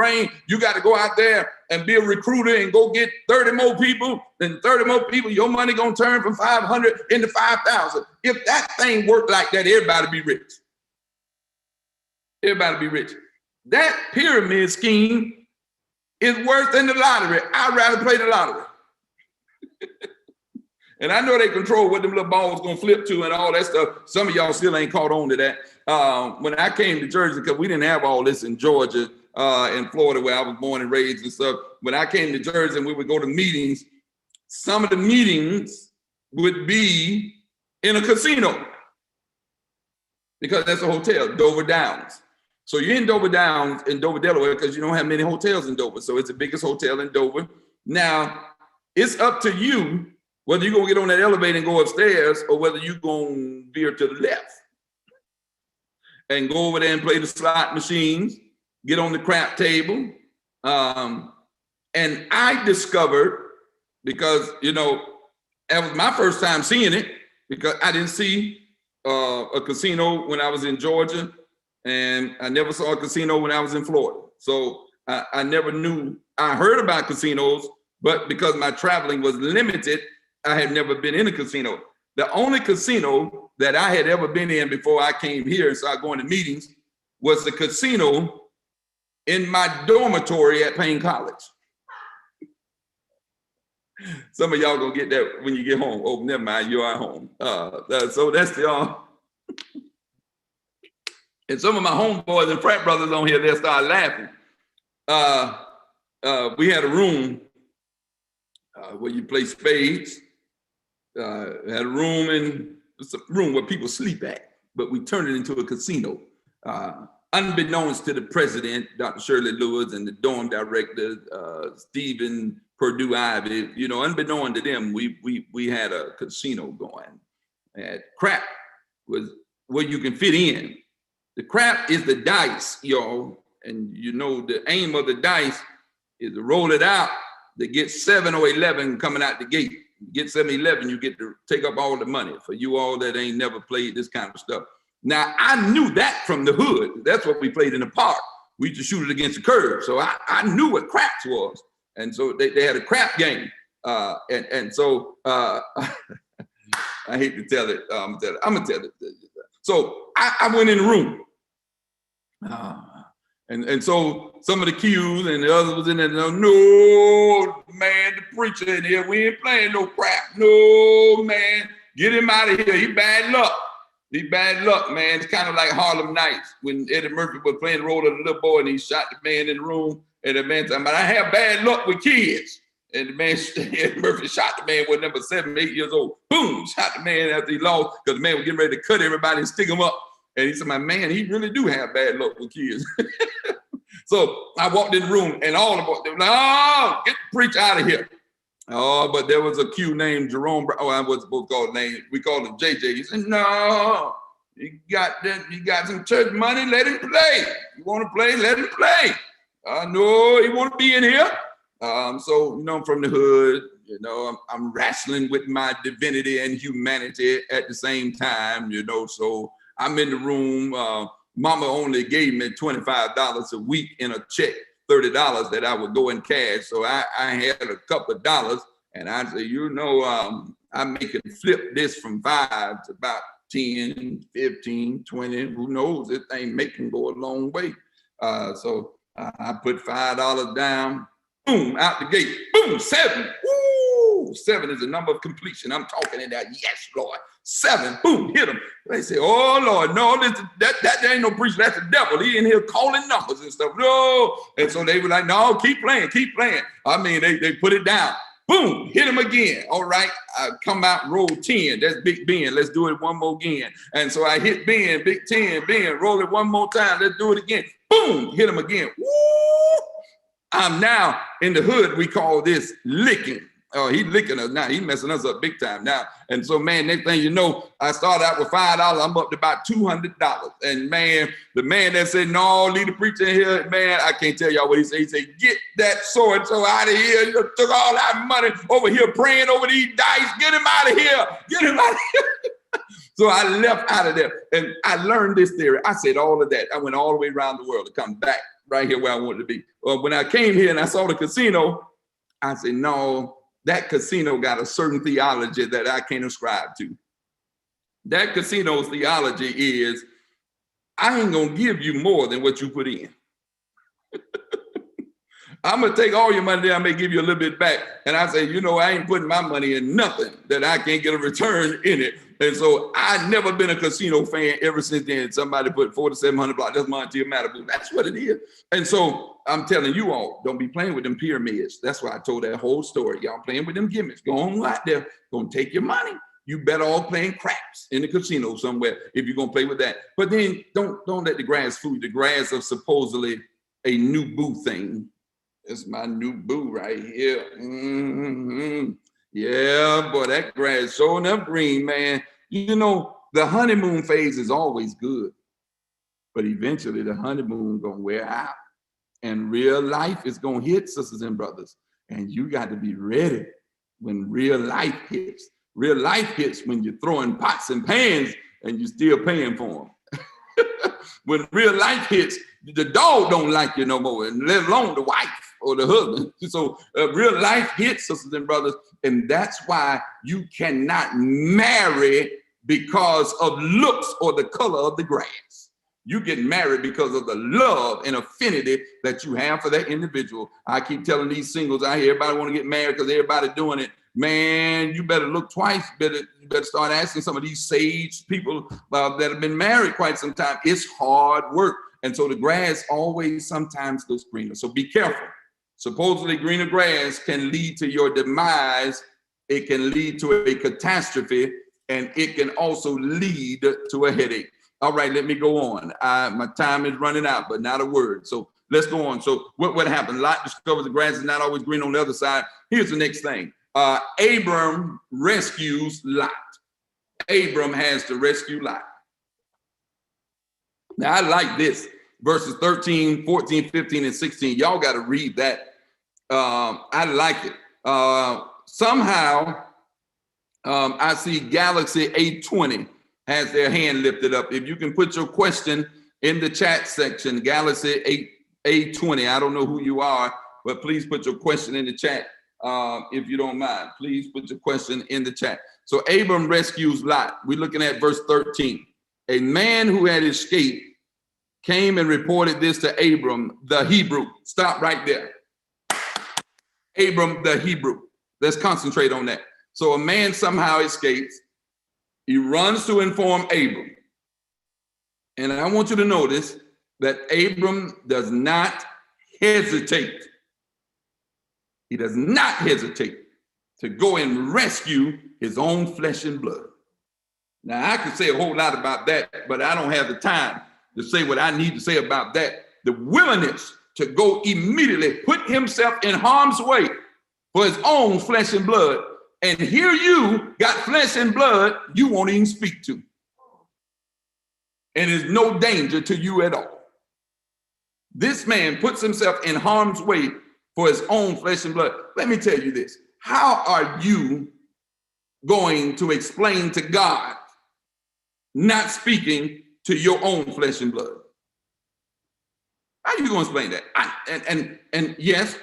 got to go out there and be a recruiter and go get 30 more people. And 30 more people, your money going to turn from 500 into 5,000. If that thing worked like that, everybody be rich. Everybody be rich. That pyramid scheme is worse than the lottery. I'd rather play the lottery. And I know they control what them little balls gonna flip to and all that stuff. Some of y'all still ain't caught on to that. When I came to Jersey, because we didn't have all this in Georgia and Florida where I was born and raised and stuff. When I came to Jersey and we would go to meetings, some of the meetings would be in a casino because that's a hotel, Dover Downs. So you're in Dover Downs in Dover, Delaware, because you don't have many hotels in Dover. So it's the biggest hotel in Dover. Now, it's up to you whether you're going to get on that elevator and go upstairs or whether you're going to veer to the left and go over there and play the slot machines, get on the crap table. And I discovered, because, that was my first time seeing it, because I didn't see a casino when I was in Georgia, and I never saw a casino when I was in Florida. So I never knew. I heard about casinos, but because my traveling was limited, I had never been in a casino. The only casino that I had ever been in before I came here and started going to meetings was the casino in my dormitory at Payne College. Some of y'all gonna get that when you get home. Oh, never mind, you are home. So that's the and some of my homeboys and frat brothers on here, they'll start laughing. We had a room where you play spades. Had a room it's a room where people sleep at, but we turned it into a casino. Unbeknownst to the president, Dr. Shirley Lewis, and the dorm director, Stephen Purdue Ivy, unbeknown to them, we had a casino going. And crap was where you can fit in. The crap is the dice, y'all. And the aim of the dice is to roll it out to get 7 or 11 coming out the gate. You get 7, 11, you get to take up all the money. For you all that ain't never played this kind of stuff. Now, I knew that from the hood. That's what we played in the park. We used to shoot it against the curb. So I knew what craps was. And so they had a crap game. So I hate to tell it. I'm going to tell it. So I went in the room. And so some of the cues and the others was in there. No, man, the preacher in here, we ain't playing no crap. No, man, get him out of here. He bad luck. He bad luck, man. It's kind of like Harlem Nights when Eddie Murphy was playing the role of the little boy and he shot the man in the room. And the man said, I have bad luck with kids. And the man, Eddie Murphy shot the man when number 7, 8 years old. Boom, shot the man after he lost because the man was getting ready to cut everybody and stick him up. And he said, my man, he really do have bad luck with kids. So I walked in the room and all the boys, they were like, oh, get the preacher out of here. Oh, but there was a Q named Jerome. Oh, I wasn't supposed to call his name. We called him JJ. He said, no, you got some church money, let him play. You want to play, let him play. No, he want to be in here. So, I'm from the hood, I'm wrestling with my divinity and humanity at the same time, so I'm in the room. Mama only gave me $25 a week in a check, $30 that I would go in cash. So I had a couple of dollars and I said, I make it flip this from 5 to about 10, 15, 20, who knows, this thing making go a long way. So I put $5 down, boom, out the gate, boom, 7. Woo! 7 is the number of completion. I'm talking in that, yes, Lord. 7, boom, hit him. They say, oh, Lord, no, that ain't no preacher. That's the devil. He in here calling numbers and stuff. No. And so they were like, no, keep playing, keep playing. I mean, they put it down. Boom, hit him again. All right, I come out, roll 10. That's Big Ben. Let's do it one more again. And so I hit Ben, Big 10, Ben, roll it one more time. Let's do it again. Boom, hit him again. Woo! I'm now in the hood. We call this licking. Oh, he licking us now. He messing us up big time now. And so, man, next thing you know, I started out with $5. I'm up to about $200. And man, the man that said, no, leave the preacher in here, man, I can't tell y'all what he said. He said, get that so-and-so out of here. You took all that money over here praying over these dice. Get him out of here. Get him out of here. So I left out of there. And I learned this theory. I said all of that. I went all the way around the world to come back right here where I wanted to be. When I came here and I saw the casino, I said, no, that casino got a certain theology that I can't ascribe to. That casino's theology is, I ain't gonna give you more than what you put in. I'm gonna take all your money there, I may give you a little bit back. And I say, you know, I ain't putting my money in nothing that I can't get a return in it. And so I've never been a casino fan ever since then. Somebody put $4,700, that's Montego Malibu. That's what it is. And so I'm telling you all, don't be playing with them pyramids. That's why I told that whole story. Y'all playing with them gimmicks. Go on out there, gonna take your money. You better all playing craps in the casino somewhere if you're gonna play with that. But then don't let the grass fool you. The grass of supposedly a new boo thing. It's my new boo right here. Yeah, boy, that grass showing up green, man. You know, the honeymoon phase is always good, but eventually the honeymoon gonna wear out and real life is gonna hit, sisters and brothers. And you got to be ready when real life hits. Real life hits when you're throwing pots and pans and you're still paying for them. When real life hits, the dog don't like you no more, and let alone the wife or the husband. So real life hits, sisters and brothers, and that's why you cannot marry because of looks or the color of the grass. You get married because of the love and affinity that you have for that individual. I keep telling these singles out here, everybody want to get married because everybody doing it. Man, you better look twice. You better start asking some of these sage people that have been married quite some time. It's hard work. And so the grass always sometimes goes greener. So be careful. Supposedly greener grass can lead to your demise. It can lead to a catastrophe, and it can also lead to a headache. All right, let me go on. My time is running out, but not a word. So let's go on. So what happened? Lot discovers the grass is not always green on the other side. Here's the next thing. Abram rescues Lot. Abram has to rescue Lot. Now, I like this. Verses 13, 14, 15, and 16. Y'all got to read that. I like it. Somehow, I see Galaxy A20 has their hand lifted up. If you can put your question in the chat section, Galaxy A20. I don't know who you are, but please put your question in the chat if you don't mind. Please put your question in the chat. So Abram rescues Lot. We're looking at verse 13. A man who had escaped came and reported this to Abram, the Hebrew. Stop right there. Abram, the Hebrew. Let's concentrate on that. So a man somehow escapes. He runs to inform Abram. And I want you to notice that Abram does not hesitate. He does not hesitate to go and rescue his own flesh and blood. Now, I could say a whole lot about that, but I don't have the time to say what I need to say about that. The willingness to go immediately put himself in harm's way for his own flesh and blood. And here you got flesh and blood you won't even speak to. And there's no danger to you at all. This man puts himself in harm's way for his own flesh and blood. Let me tell you this. How are you going to explain to God not speaking to your own flesh and blood? How are you going to explain that? And yes,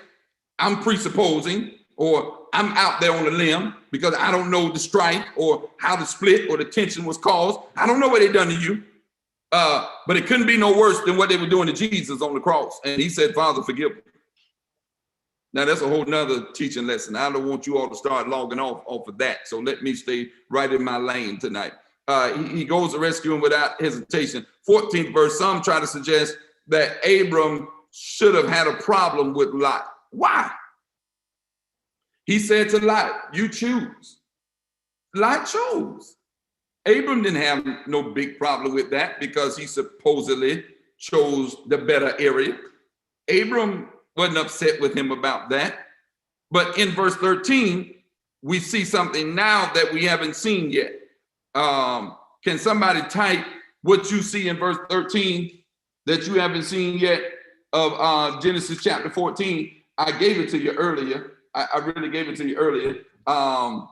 I'm presupposing, or I'm out there on a limb because I don't know the strife or how the split or the tension was caused. I don't know what they done to you. But it couldn't be no worse than what they were doing to Jesus on the cross. And he said, Father, forgive them. Now, that's a whole nother teaching lesson. I don't want you all to start logging off of that. So let me stay right in my lane tonight. He goes to rescue him without hesitation. 14th verse, some try to suggest that Abram should have had a problem with Lot. Why? He said to Lot, you choose. Lot chose. Abram didn't have no big problem with that because he supposedly chose the better area. Abram wasn't upset with him about that. But in verse 13, we see something now that we haven't seen yet. Can somebody type what you see in verse 13 that you haven't seen yet of Genesis chapter 14? I gave it to you earlier. I really gave it to you earlier. I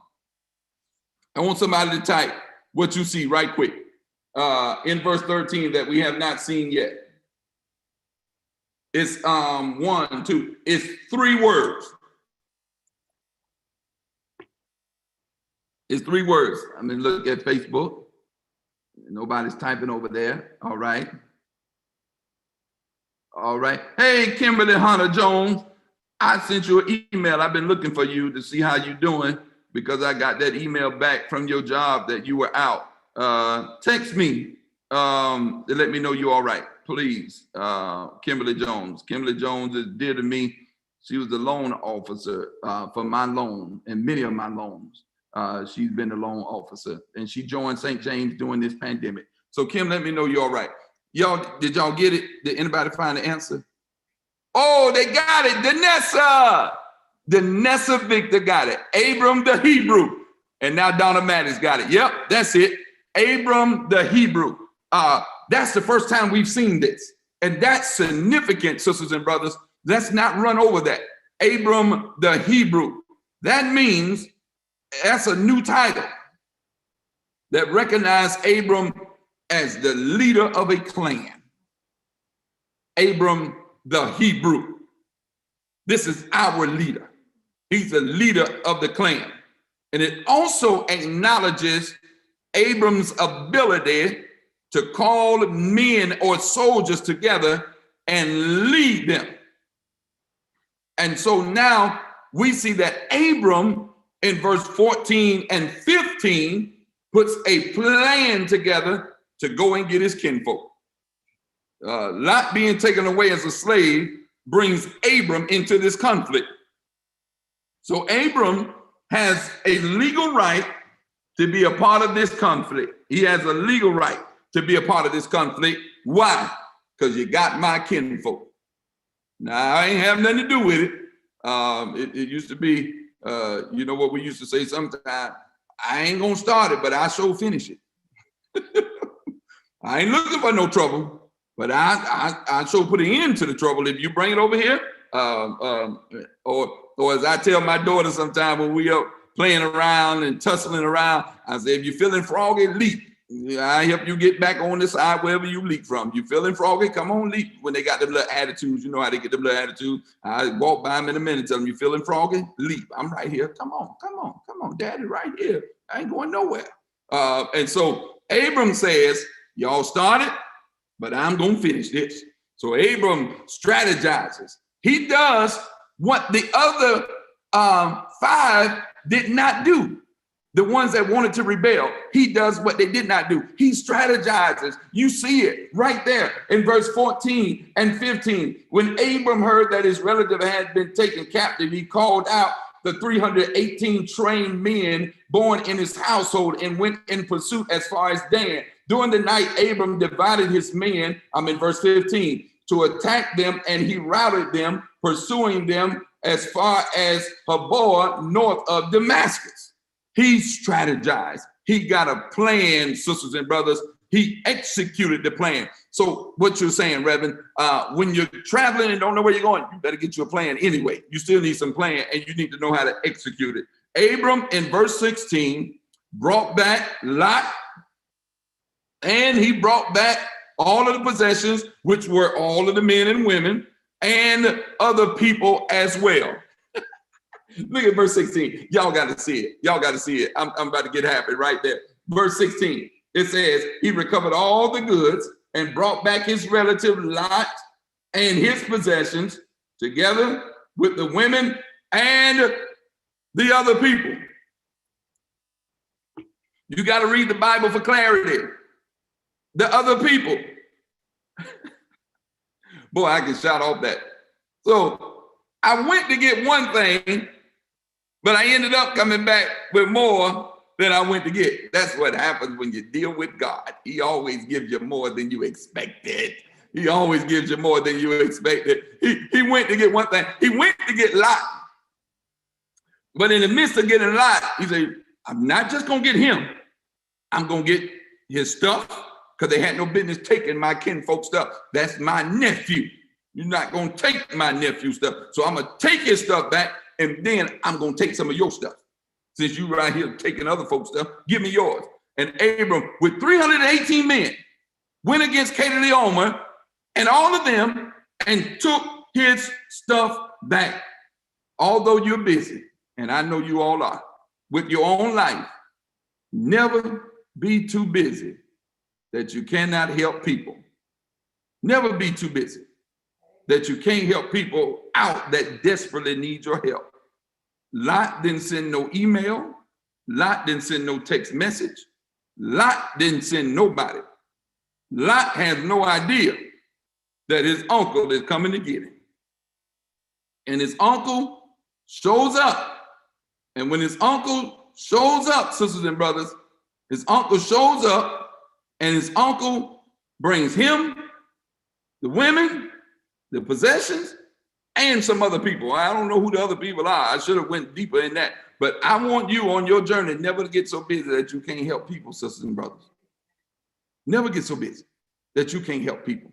want somebody to type what you see right quick in verse 13 that we have not seen yet. It's it's 3 words. It's 3 words. I mean, look at Facebook. Nobody's typing over there. All right. All right. Hey, Kimberly Hunter Jones. I sent you an email. I've been looking for you to see how you're doing because I got that email back from your job that you were out. Text me to let me know you're all right, please. Kimberly Jones. Kimberly Jones is dear to me. She was the loan officer for my loan and many of my loans. She's been the loan officer and she joined St. James during this pandemic. So Kim, let me know you're all right. Y'all, did y'all get it? Did anybody find the answer? Oh, they got it. Danessa Victor got it. Abram the Hebrew. And now Donna Mattis got it. Yep, that's it. Abram the Hebrew. That's the first time we've seen this. And that's significant, sisters and brothers. Let's not run over that. Abram the Hebrew. That means that's a new title that recognized Abram as the leader of a clan. Abram the Hebrew. This is our leader. He's the leader of the clan. And it also acknowledges Abram's ability to call men or soldiers together and lead them. And so now we see that Abram in verse 14 and 15 puts a plan together to go and get his kinfolk. Lot being taken away as a slave brings Abram into this conflict. So Abram has a legal right to be a part of this conflict. He has a legal right to be a part of this conflict. Why? Because you got my kinfolk. Now, I ain't have nothing to do with it. It used to be, you know what we used to say sometimes, I ain't gonna start it, but I sure finish it. I ain't looking for no trouble, but I sure put an end to the trouble if you bring it over here. Or as I tell my daughter sometimes when we are playing around and tussling around, I say, if you're feeling froggy, leap. I help you get back on the side wherever you leap from. You feeling froggy? Come on, leap. When they got them little attitudes, you know how they get them little attitudes. I walk by them in a minute, tell them, you feeling froggy? Leap. I'm right here. Come on, Daddy, right here. I ain't going nowhere. And so Abram says, y'all started, but I'm going to finish this. So Abram strategizes. He does what the other 5 did not do. The ones that wanted to rebel, he does what they did not do. He strategizes. You see it right there in verse 14 and 15. When Abram heard that his relative had been taken captive, he called out the 318 trained men born in his household and went in pursuit as far as Dan. During the night, Abram divided his men, I'm in verse 15, to attack them, and he routed them, pursuing them as far as Habor, north of Damascus. He strategized. He got a plan, sisters and brothers. He executed the plan. So what you're saying, Reverend, when you're traveling and don't know where you're going, you better get you a plan anyway. You still need some plan, and you need to know how to execute it. Abram, in verse 16, brought back Lot, and he brought back all of the possessions, which were all of the men and women, and other people as well. Look at verse 16. Y'all got to see it. Y'all got to see it. I'm about to get happy right there. Verse 16, it says, he recovered all the goods and brought back his relative Lot and his possessions together with the women and the other people. You got to read the Bible for clarity. The other people. Boy, I can shout off that. So I went to get one thing, but I ended up coming back with more than I went to get. That's what happens when you deal with God. He always gives you more than you expected. He always gives you more than you expected. He went to get one thing. He went to get Lot. But in the midst of getting Lot, he said, I'm not just going to get him. I'm going to get his stuff, because they had no business taking my kinfolk stuff. That's my nephew. You're not going to take my nephew's stuff. So I'm going to take his stuff back, and then I'm going to take some of your stuff. Since you right here taking other folks' stuff, give me yours. And Abram, with 318 men, went against Kedorlaomer and all of them and took his stuff back. Although you're busy, and I know you all are, with your own life, never be too busy that you cannot help people. Never be too busy that you can't help people out that desperately need your help. Lot didn't send no email. Lot didn't send no text message. Lot didn't send nobody. Lot has no idea that his uncle is coming to get him. And his uncle shows up. And when his uncle shows up, sisters and brothers, his uncle shows up, and his uncle brings him, the women, the possessions, and some other people. I don't know who the other people are. I should have went deeper in that. But I want you on your journey never to get so busy that you can't help people, sisters and brothers. Never get so busy that you can't help people.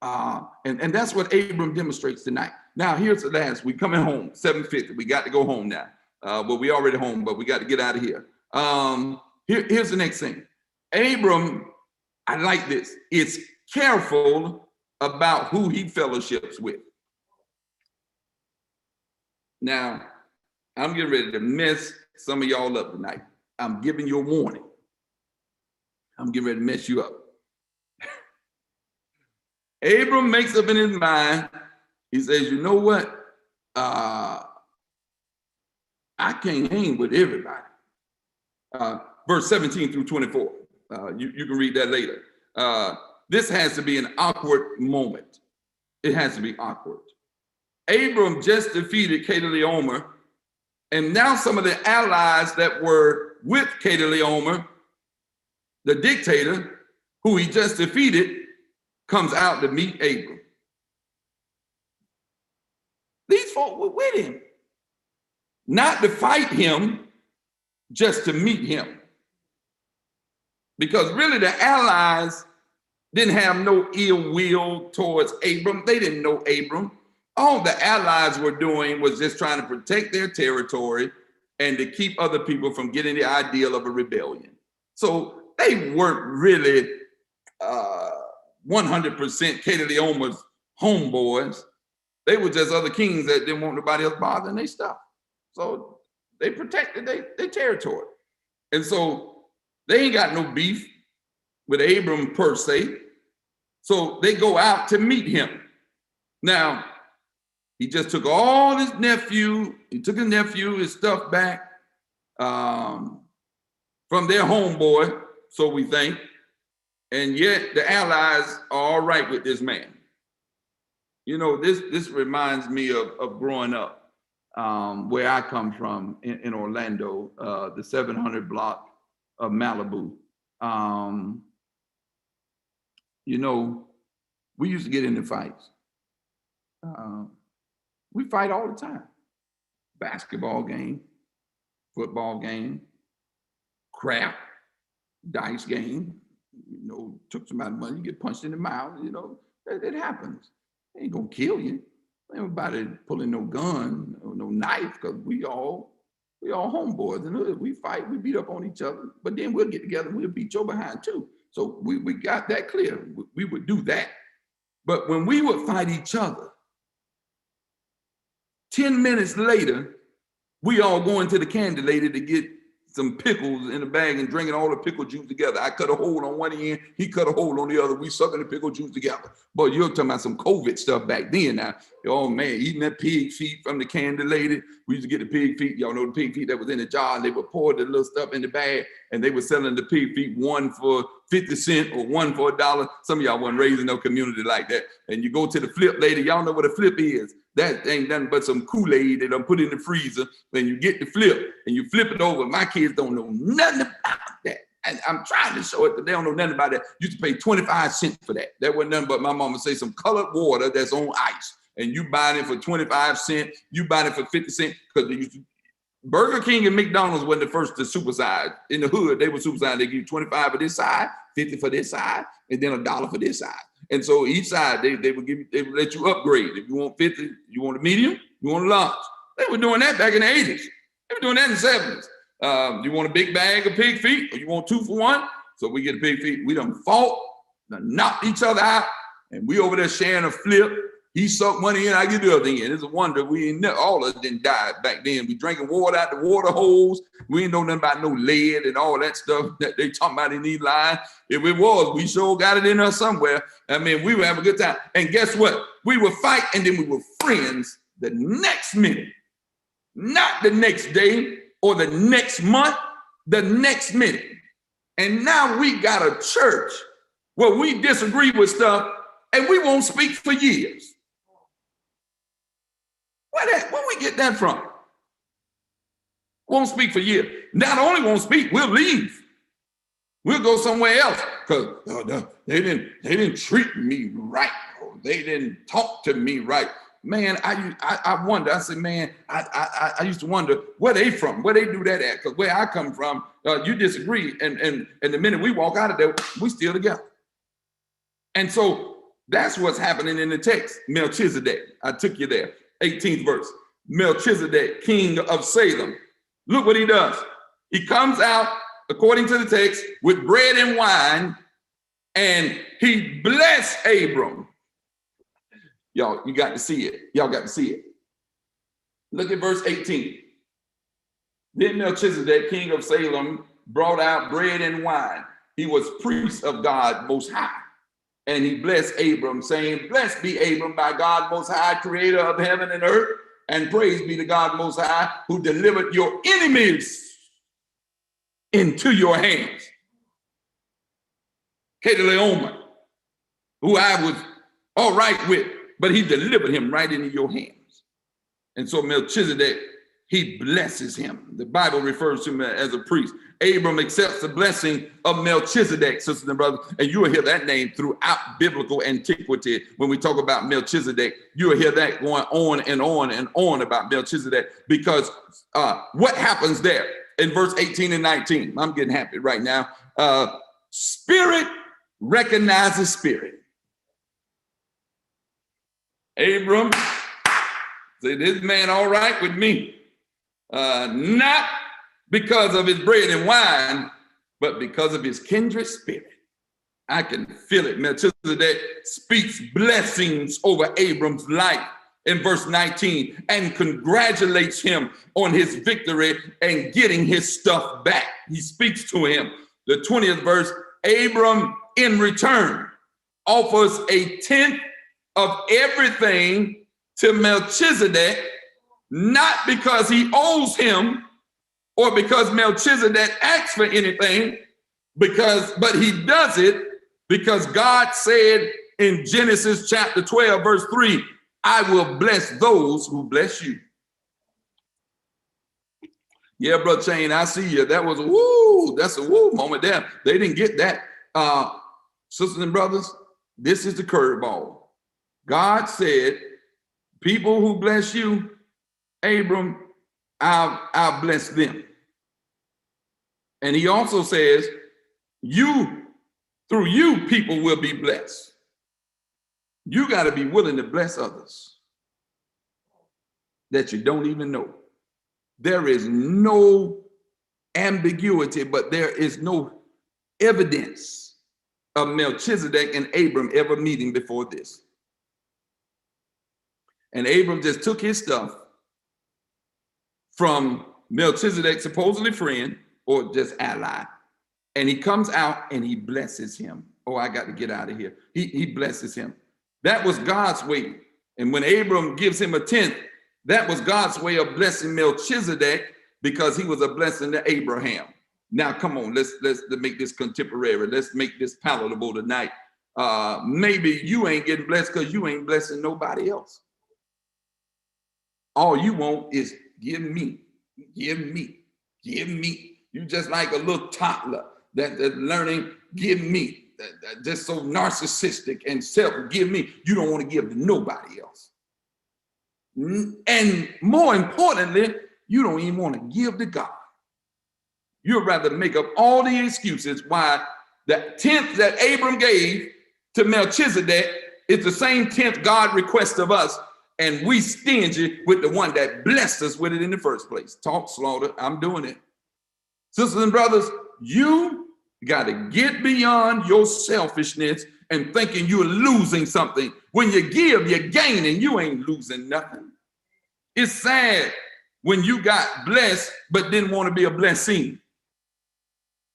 And that's what Abram demonstrates tonight. Now, here's the last. We're coming home, 7:50. We got to go home now. Well, we already home, but we got to get out of here. Here's the next thing. Abram, I like this, is careful about who he fellowships with. Now, I'm getting ready to mess some of y'all up tonight. I'm giving you a warning. I'm getting ready to mess you up. Abram makes up in his mind, he says, you know what? I can't hang with everybody. Verse 17 through 24. You can read that later. This has to be an awkward moment. It has to be awkward. Abram just defeated Kedorlaomer, and now some of the allies that were with Kedorlaomer, the dictator who he just defeated, comes out to meet Abram. These folk were with him, not to fight him, just to meet him. Because really the allies didn't have no ill will towards Abram. They didn't know Abram. All the allies were doing was just trying to protect their territory and to keep other people from getting the ideal of a rebellion. So they weren't really 100% Kedorlaomer's homeboys. They were just other kings that didn't want nobody else bothering their stuff. So they protected their territory. And so they ain't got no beef with Abram per se. So they go out to meet him. Now, he just took all his nephew, his stuff back from their homeboy, so we think. And yet the allies are all right with this man. You know, this reminds me of growing up where I come from in Orlando, the 700 block of Malibu. You know, we used to get into fights. We fight all the time. Basketball game, football game, crap, dice game. You know, took somebody's money, you get punched in the mouth, you know, it happens. It ain't gonna kill you. Ain't nobody pulling no gun or no knife, because we all homeboys, and we fight, we beat up on each other, but then we'll get together and we'll beat your behind too. So we got that clear. We would do that. But when we would fight each other, 10 minutes later, we all go into the candy lady to get some pickles in a bag and drinking all the pickle juice together. I cut a hole on one end, he cut a hole on the other. We sucking the pickle juice together. Boy, you're talking about some COVID stuff back then now. Oh man, eating that pig feet from the candy lady. We used to get the pig feet. Y'all know the pig feet that was in the jar, and they would pour the little stuff in the bag, and they were selling the pig feet, one for 50 cents or one for $1. Some of y'all wasn't raised in no community like that. And you go to the flip lady, y'all know what a flip is. That ain't nothing but some Kool-Aid that I'm put in the freezer. Then you get the flip and you flip it over. My kids don't know nothing about that. And I'm trying to show it, but they don't know nothing about that. You used to pay 25 cents for that. That wasn't nothing but my mama say some colored water that's on ice. And you buy it for 25 cents, you buy it for 50 cents, because Burger King and McDonald's were the first to supersize. In the hood, they were supersized. They give you 25 for this side, 50 for this side, and then $1 for this side. And so each side, they would let you upgrade. If you want 50, you want a medium, you want a large. They were doing that back in the 80s. They were doing that in the 70s. You want a big bag of pig feet, or you want 2 for 1? So we get a pig feet. We done fought, done knocked each other out, and we over there sharing a flip. He sucked money in, I get the other thing in. It's a wonder we ain't all of us didn't die back then. We drinking water out the water hose. We ain't know nothing about no lead and all that stuff that they talking about in these lines. If it was, we sure got it in us somewhere. I mean, we would have a good time. And guess what? We would fight and then we were friends the next minute. Not the next day or the next month, the next minute. And now we got a church where we disagree with stuff and we won't speak for years. Where we get that from? Won't speak for years. Not only won't speak, we'll leave. We'll go somewhere else because they didn't treat me right. Or they didn't talk to me right. Man, I wonder. I said, man, I used to wonder where they from, where they do that at. Because where I come from, you disagree, and the minute we walk out of there, we still together. And so that's what's happening in the text. Melchizedek, I took you there. 18th verse. Melchizedek, king of Salem. Look what he does. He comes out, according to the text, with bread and wine, and he blessed Abram. Y'all, you got to see it. Y'all got to see it. Look at verse 18. Then Melchizedek, king of Salem, brought out bread and wine. He was priest of God Most High. And he blessed Abram, saying, blessed be Abram by God Most High, creator of heaven and earth, and praise be to God Most High, who delivered your enemies into your hands. Kedeleoma, who I was all right with, but he delivered him right into your hands. And so Melchizedek, he blesses him. The Bible refers to him as a priest. Abram accepts the blessing of Melchizedek, sisters and brothers, and you will hear that name throughout biblical antiquity. When we talk about Melchizedek, you will hear that going on and on and on about Melchizedek, because what happens there in verse 18 and 19, I'm getting happy right now. Spirit recognizes spirit. Abram said, this man all right with me. Not because of his bread and wine, but because of his kindred spirit. I can feel it. Melchizedek speaks blessings over Abram's life in verse 19 and congratulates him on his victory and getting his stuff back. He speaks to him. The 20th verse, Abram in return offers a tenth of everything to Melchizedek, not because he owes him or because Melchizedek asks for anything, but he does it because God said in Genesis chapter 12, verse 3, I will bless those who bless you. Yeah, Brother Chain, I see you. That was a woo. That's a woo moment there. They didn't get that. Sisters and brothers, this is the curveball. God said, people who bless you, Abram, I'll bless them. And he also says, through you, people will be blessed. You got to be willing to bless others that you don't even know. There is no ambiguity, but there is no evidence of Melchizedek and Abram ever meeting before this. And Abram just took his stuff from Melchizedek's supposedly friend or just ally, and he comes out and he blesses him. Oh, I got to get out of here. He blesses him. That was God's way. And when Abram gives him a tenth, that was God's way of blessing Melchizedek because he was a blessing to Abraham. Now, come on, let's make this contemporary. Let's make this palatable tonight. Maybe you ain't getting blessed because you ain't blessing nobody else. All you want is give me, give me, give me. You just like a little toddler that learning, give me. That just so narcissistic and give me. You don't want to give to nobody else. And more importantly, you don't even want to give to God. You'd rather make up all the excuses why the tenth that Abram gave to Melchizedek is the same tenth God requests of us, and we stingy with the one that blessed us with it in the first place. Talk slaughter, I'm doing it. Sisters and brothers, you got to get beyond your selfishness and thinking you're losing something. When you give, you're gaining. You ain't losing nothing. It's sad when you got blessed but didn't want to be a blessing.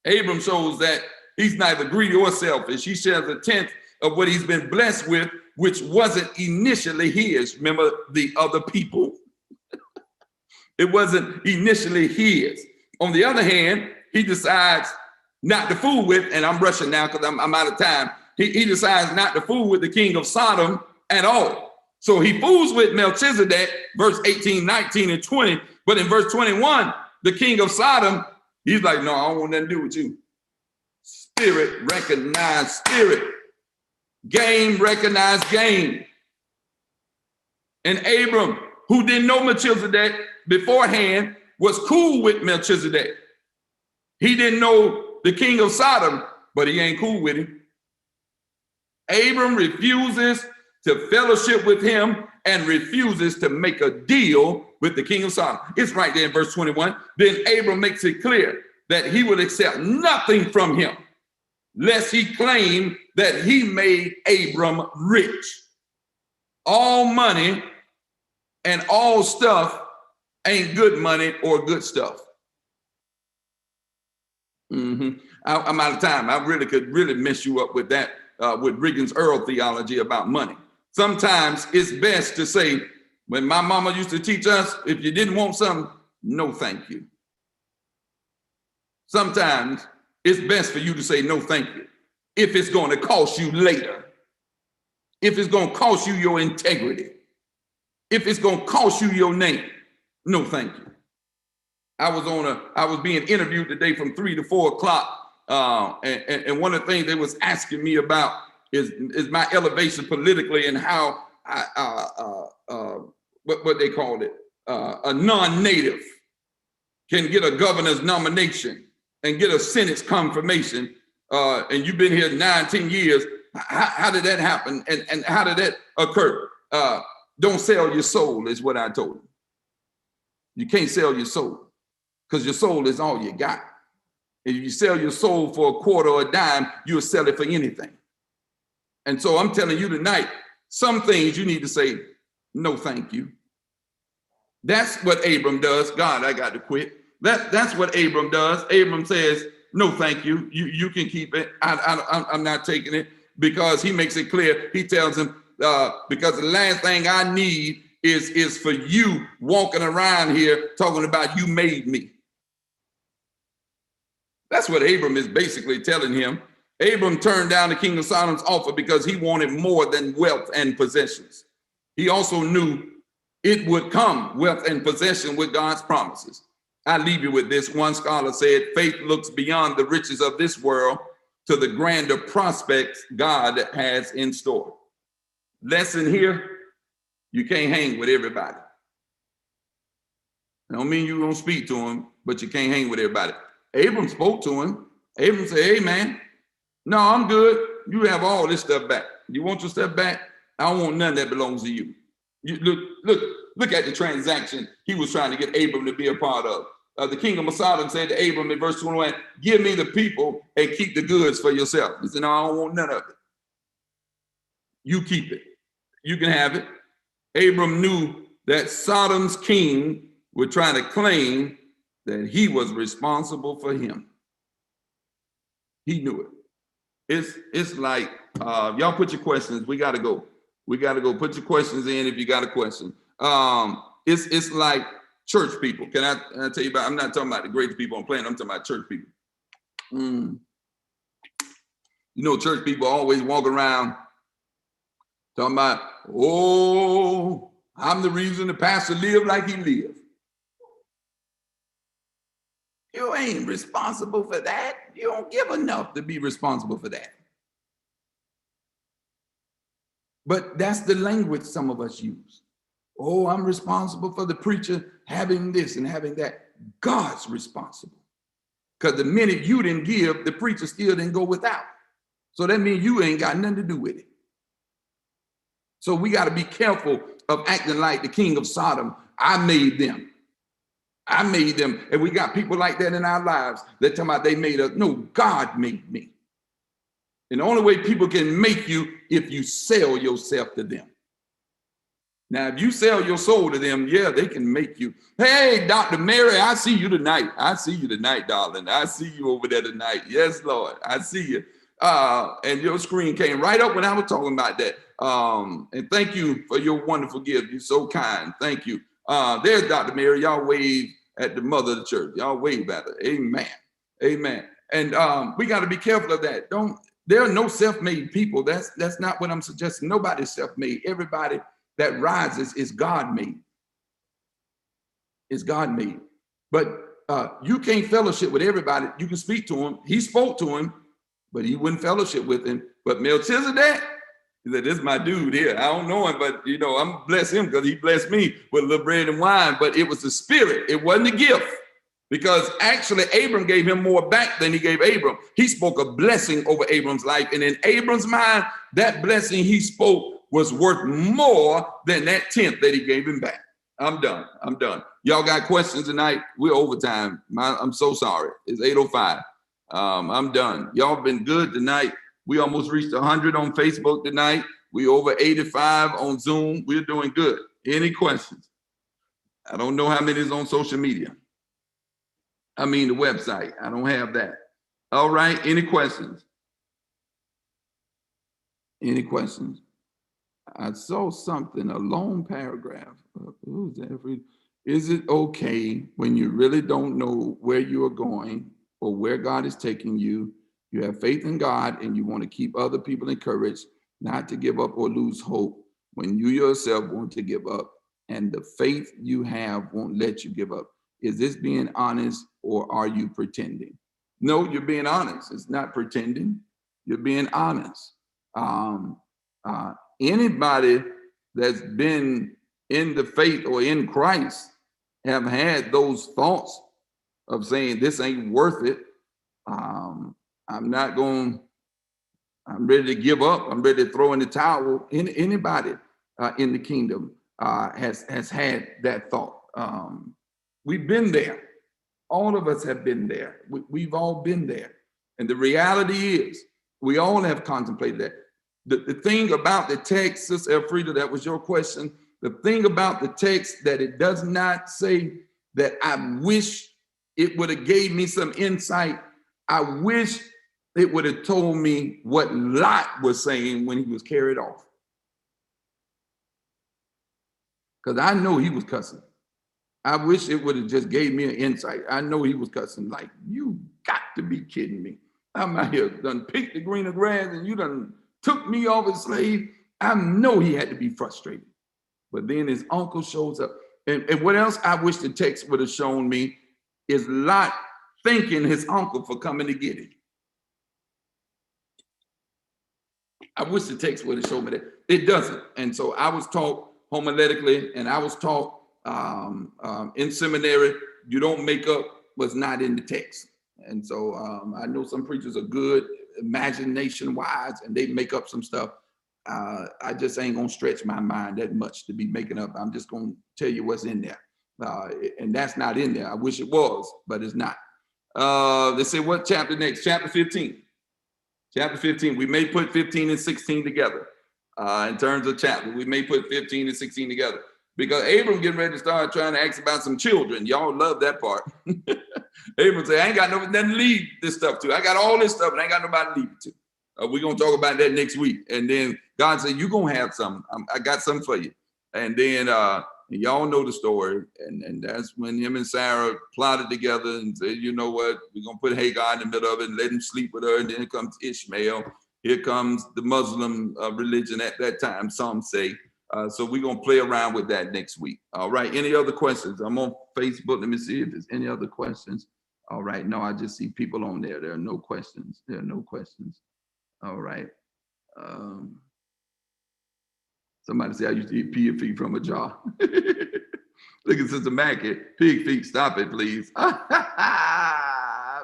Abram shows that he's neither greedy or selfish. He shares a tenth of what he's been blessed with, which wasn't initially his. Remember the other people? It wasn't initially his. On the other hand, he decides not to fool with, and I'm rushing now because I'm out of time. He decides not to fool with the king of Sodom at all. So he fools with Melchizedek, verse 18, 19, and 20. But in verse 21, the king of Sodom, he's like, no, I don't want nothing to do with you. Spirit, recognize spirit. Game, recognize game. And Abram, who didn't know Melchizedek beforehand, was cool with Melchizedek. He didn't know the king of Sodom, but he ain't cool with him. Abram refuses to fellowship with him and refuses to make a deal with the king of Sodom. It's right there in verse 21. Then Abram makes it clear that he would accept nothing from him, lest he claim that he made Abram rich. All money and all stuff ain't good money or good stuff. I'm out of time. I really could mess you up with that, with Riggins Earl theology about money. Sometimes it's best to say, when my mama used to teach us, if you didn't want something, no thank you. Sometimes it's best for you to say no thank you if it's going to cost you later, if it's going to cost you your integrity, if it's going to cost you your name. No thank you. I was being interviewed today from 3 to 4 o'clock, and one of the things they was asking me about is my elevation politically and how what they called it, a non-native can get a governor's nomination and get a Senate's confirmation, and you've been here 9-10 years. How did that happen? And how did that occur? Don't sell your soul is what I told them. You can't sell your soul because your soul is all you got. If you sell your soul for a quarter or a dime, you'll sell it for anything. And so I'm telling you tonight, some things you need to say, no, thank you. That's what Abram does. God, I got to quit. That's what Abram does. Abram says, no, thank you. You can keep it. I'm not taking it, because he makes it clear. He tells him, because the last thing I need is for you walking around here talking about you made me. That's what Abram is basically telling him. Abram turned down the king of Sodom's offer because he wanted more than wealth and possessions. He also knew it would come, wealth and possession, with God's promises. I leave you with this. One scholar said, faith looks beyond the riches of this world to the grander prospects God has in store. Lesson here, you can't hang with everybody. I don't mean you don't speak to him, but you can't hang with everybody. Abram spoke to him. Abram said, hey man, no, I'm good. You have all this stuff back. You want your stuff back? I don't want none that belongs to you. You look at the transaction he was trying to get Abram to be a part of. The king of Sodom said to Abram in verse 21, give me the people and keep the goods for yourself. He said, no, I don't want none of it. You keep it. You can have it. Abram knew that Sodom's king would try to claim that he was responsible for him. He knew it. It's like, y'all put your questions. We got to go. We got to go. Put your questions in if you got a question. It's like church people. Can I tell you about, I'm not talking about the greatest people on the planet. I'm talking about church people. You know, church people always walk around talking about, oh, I'm the reason the pastor lived like he lived. You ain't responsible for that. You don't give enough to be responsible for that. But that's the language some of us use. Oh, I'm responsible for the preacher having this and having that. God's responsible. Because the minute you didn't give, the preacher still didn't go without. So that means you ain't got nothing to do with it. So we got to be careful of acting like the king of Sodom. I made them. I made them. And we got people like that in our lives. They're talking about they made us. No, God made me. And the only way people can make you if you sell yourself to them. Now, if you sell your soul to them, yeah, they can make you. Hey, Dr. Mary, I see you tonight. I see you tonight, darling. I see you over there tonight. Yes, Lord, I see you. And your screen came right up when I was talking about that. And thank you for your wonderful gift. You're so kind. Thank you. There's Dr. Mary. Y'all wave at the mother of the church. Y'all wave at her. Amen. Amen. And we got to be careful of that. There are no self-made people. That's not what I'm suggesting. Nobody's self-made. Everybody that rises is God-made. It's God-made. But you can't fellowship with everybody. You can speak to him. He spoke to him, but he wouldn't fellowship with him. But Melchizedek, he said, this is my dude here. I don't know him, but I'm bless him because he blessed me with a little bread and wine. But it was the spirit. It wasn't a gift. Because actually, Abram gave him more back than he gave Abram. He spoke a blessing over Abram's life. And in Abram's mind, that blessing he spoke was worth more than that tenth that he gave him back. I'm done. I'm done. Y'all got questions tonight? We're overtime. I'm so sorry. It's 8:05. I'm done. Y'all been good tonight. We almost reached 100 on Facebook tonight. We over 85 on Zoom. We're doing good. Any questions? I don't know how many is on social media. I mean the website. I don't have that. All right. Any questions? Any questions? I saw something, a long paragraph. Who's that? Is it okay when you really don't know where you are going or where God is taking you? You have faith in God and you want to keep other people encouraged not to give up or lose hope when you yourself want to give up and the faith you have won't let you give up. Is this being honest or are you pretending? No, you're being honest. It's not pretending. You're being honest. Anybody that's been in the faith or in Christ have had those thoughts of saying, this ain't worth it. I'm ready to give up. I'm ready to throw in the towel. Anybody in the kingdom has had that thought. We've been there. All of us have been there. We've all been there. And the reality is, we all have contemplated that. The thing about the text, Sister Elfrida, that was your question. The thing about the text that it does not say that I wish it would have gave me some insight. I wish it would have told me what Lot was saying when he was carried off. Because I know he was cussing. I wish it would have just gave me an insight. I know he was cussing like, you got to be kidding me. I'm out here done picked the greener grass and you done took me off as slave. I know he had to be frustrated. But then his uncle shows up. And what else I wish the text would have shown me is Lot thanking his uncle for coming to get him. I wish the text would have shown me that. It doesn't. And so I was taught homiletically and I was taught in seminary, you don't make up what's not in the text. And so I know some preachers are good imagination wise and they make up some stuff. I just ain't gonna stretch my mind that much to be making up. I'm just gonna tell you what's in there. And that's not in there. I wish it was, but it's not. They say what chapter next? Chapter 15. Chapter 15. We may put 15 and 16 together in terms of chapter. We may put 15 and 16 together. Because Abram getting ready to start trying to ask about some children. Y'all love that part. Abram said, I ain't got nothing to leave this stuff to. I got all this stuff and I ain't got nobody to leave it to. We're going to talk about that next week. And then God said, you're going to have something. I got something for you. And then y'all know the story. And that's when him and Sarah plotted together and said, you know what? We're going to put Hagar in the middle of it and let him sleep with her. And then comes Ishmael. Here comes the Muslim religion at that time, some say. So we're going to play around with that next week. All right. Any other questions? I'm on Facebook. Let me see if there's any other questions. All right. No, I just see people on there. There are no questions. There are no questions. All right. Somebody say I used to eat pea and feed from a jar. Look at Sister Mackie. Pig feet, stop it, please.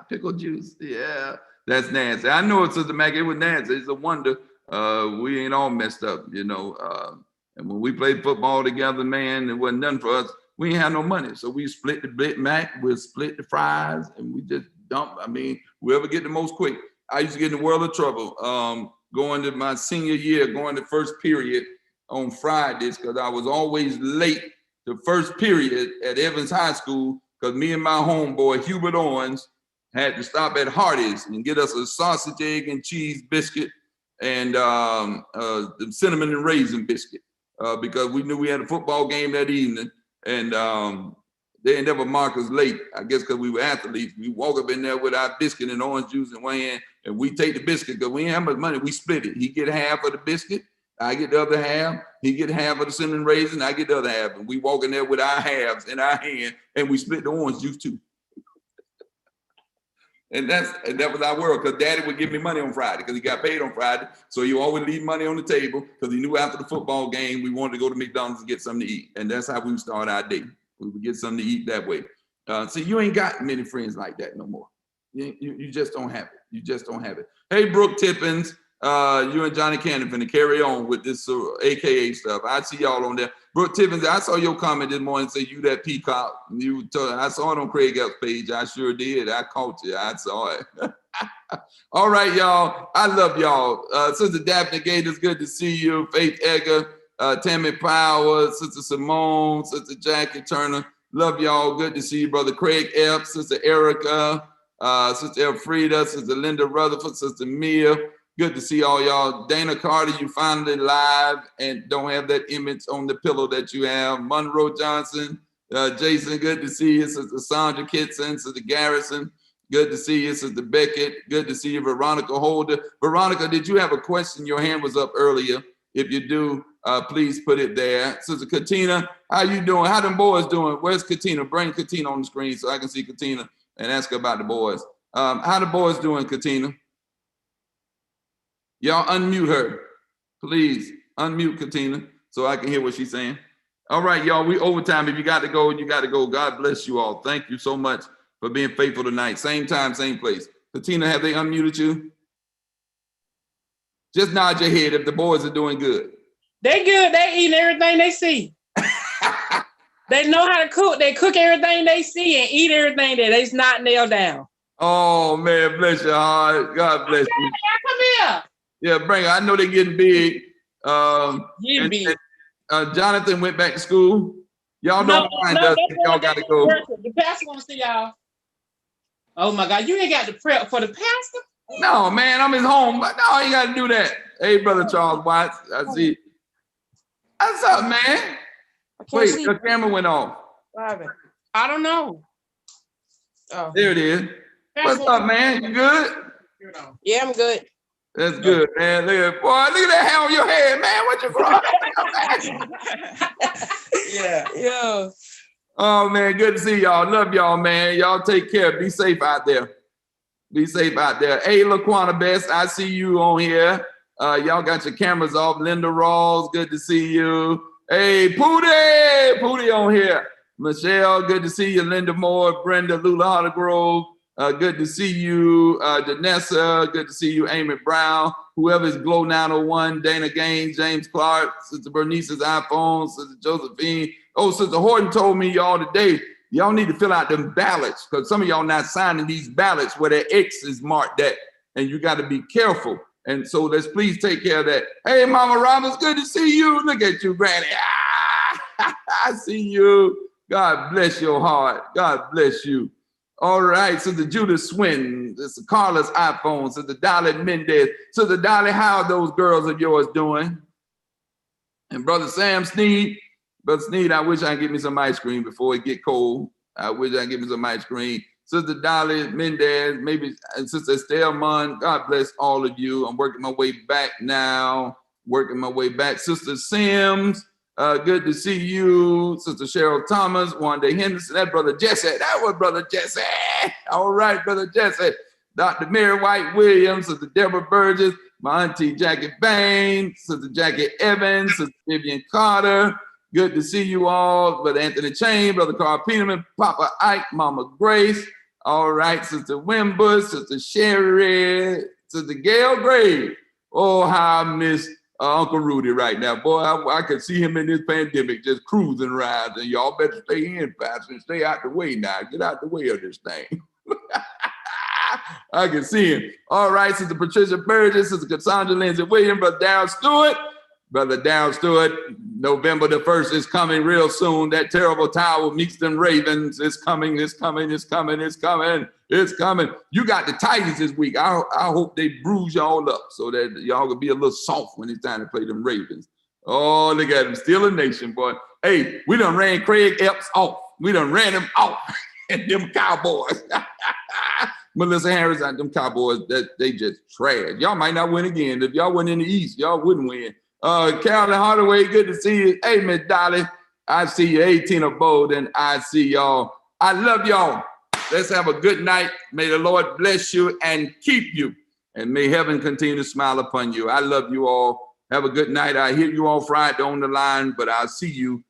Pickle juice. Yeah, that's Nancy. I know it's Sister Mackie. It was Nancy. It's a wonder. We ain't all messed up, you know. And when we played football together, man, it wasn't nothing for us. We ain't had no money. So we split the Big Mac, we'll split the fries, and we just dump. I mean, whoever get the most quick. I used to get in the world of trouble going to my senior year, going to first period on Fridays, because I was always late to first period at Evans High School, because me and my homeboy, Hubert Owens, had to stop at Hardee's and get us a sausage, egg, and cheese biscuit and the cinnamon and raisin biscuit, because we knew we had a football game that evening, and they ain't never mark us late. I guess because we were athletes. We walk up in there with our biscuit and orange juice in one hand, and we take the biscuit because we ain't have much money. We split it. He get half of the biscuit, I get the other half. He get half of the cinnamon raisin, I get the other half. And we walk in there with our halves in our hand, and we split the orange juice too. And that was our world, because Daddy would give me money on Friday because he got paid on Friday. So he always leave money on the table because he knew after the football game we wanted to go to McDonald's and get something to eat. And that's how we would start our day. We would get something to eat that way. See, you ain't got many friends like that no more. You just don't have it. You just don't have it. Hey, Brooke Tippins, you and Johnny Cannon finna carry on with this AKA stuff. I see y'all on there. Brooke Tippins, I saw your comment this morning say you that peacock. I saw it on Craig F's page. I sure did. I caught you. I saw it. All right, y'all. I love y'all. Sister Daphne Gators, good to see you. Faith Egger, Tammy Powers, Sister Simone, Sister Jackie Turner. Love y'all. Good to see you, Brother Craig F., Sister Erica, Sister Elfrida, Sister Linda Rutherford, Sister Mia. Good to see all y'all. Dana Carter, you finally live and don't have that image on the pillow that you have. Monroe Johnson, Jason, good to see you. Sister Sandra Kitson, Sister Garrison, good to see you. Sister Beckett, good to see you. Veronica Holder. Veronica, did you have a question? Your hand was up earlier. If you do, please put it there. Sister Katina, how you doing? How them boys doing? Where's Katina? Bring Katina on the screen so I can see Katina and ask her about the boys. How the boys doing, Katina? Y'all unmute her. Please unmute Katina so I can hear what she's saying. All right, y'all, we overtime. If you got to go, you got to go. God bless you all. Thank you so much for being faithful tonight. Same time, same place. Katina, have they unmuted you? Just nod your head if the boys are doing good. They good. They eating everything they see. They know how to cook. They cook everything they see and eat everything that they's not nailed down. Oh, man, bless your heart. God bless you. Come here. Yeah, bring her. I know they're getting big. Big. Jonathan went back to school. Y'all don't mind us. Y'all got to go. The pastor want to see y'all. Oh, my God. You ain't got the prep for the pastor? No, man, I'm his home. But no, you got to do that. Hey, Brother Charles Watts. I see. What's up, man? Wait, the camera went off. I don't know. Oh. There it is. What's up, man? You good? Yeah, I'm good. That's good, man. Look at that hair on your head, man. What you growing? Yeah. Oh, man, good to see y'all. Love y'all, man. Y'all take care. Be safe out there. Be safe out there. Hey, LaQuana Best, I see you on here. Y'all got your cameras off. Linda Rawls, good to see you. Hey, Pootie on here. Michelle, good to see you. Linda Moore, Brenda Lula Hardegrove. Good to see you, Danessa. Good to see you, Amy Brown. Whoever's Glow 901, Dana Gaines, James Clark, Sister Bernice's iPhone, Sister Josephine. Oh, Sister Horton told me y'all today, y'all need to fill out them ballots because some of y'all not signing these ballots where their X is marked at, and you got to be careful. And so let's please take care of that. Hey, Mama Roberts, good to see you. Look at you, Granny. I see you. God bless your heart. God bless you. All right, so the Judith Swin, this is Carla's iPhone, so the Dolly Mendez. So the Dolly, how are those girls of yours doing? And Brother Sam Sneed, Brother Sneed, I wish I could get me some ice cream before it get cold. I wish I could get me some ice cream. Sister Dolly Mendez, maybe and Sister Estelle Munn, God bless all of you. I'm working my way back now, working my way back. Sister Sims, good to see you. Sister Cheryl Thomas, Wanda Henderson, that Brother Jesse. That was Brother Jesse. All right, Brother Jesse. Dr. Mary White Williams, Sister Deborah Burgess, my auntie Jackie Bain, Sister Jackie Evans, Sister Vivian Carter, Good to see you all. Brother Anthony Chain, Brother Carl Peterman, Papa Ike, Mama Grace. All right, Sister Wimbush, Sister Sherry, Sister Gail Gray. Oh, how I miss Uncle Rudy right now. Boy, I could see him in this pandemic just cruising around. And y'all better stay in, Pastor, and stay out the way now. Get out the way of this thing. I can see him. All right, Sister Patricia Burgess, Sister Cassandra Lindsay Williams, Brother Darren Stewart. Brother Darren Stewart, November the 1st is coming real soon. That terrible tower meets them ravens. It's coming, it's coming, it's coming, it's coming, it's coming. You got the Titans this week. I hope they bruise y'all up so that y'all can be a little soft when it's time to play them Ravens. Oh, look at them, still a nation, boy. Hey, we done ran Craig Epps off. We done ran him off. And them Cowboys. Melissa Harris and them Cowboys, they just trash. Y'all might not win again. If y'all went in the East, y'all wouldn't win. Carolyn Hardaway, good to see you. Hey, Miss Dolly, I see you. 18 of bold, and I see y'all. I love y'all. Let's have a good night. May the Lord bless you and keep you, and may heaven continue to smile upon you. I love you all. Have a good night. I hear you on Friday on the line, but I'll see you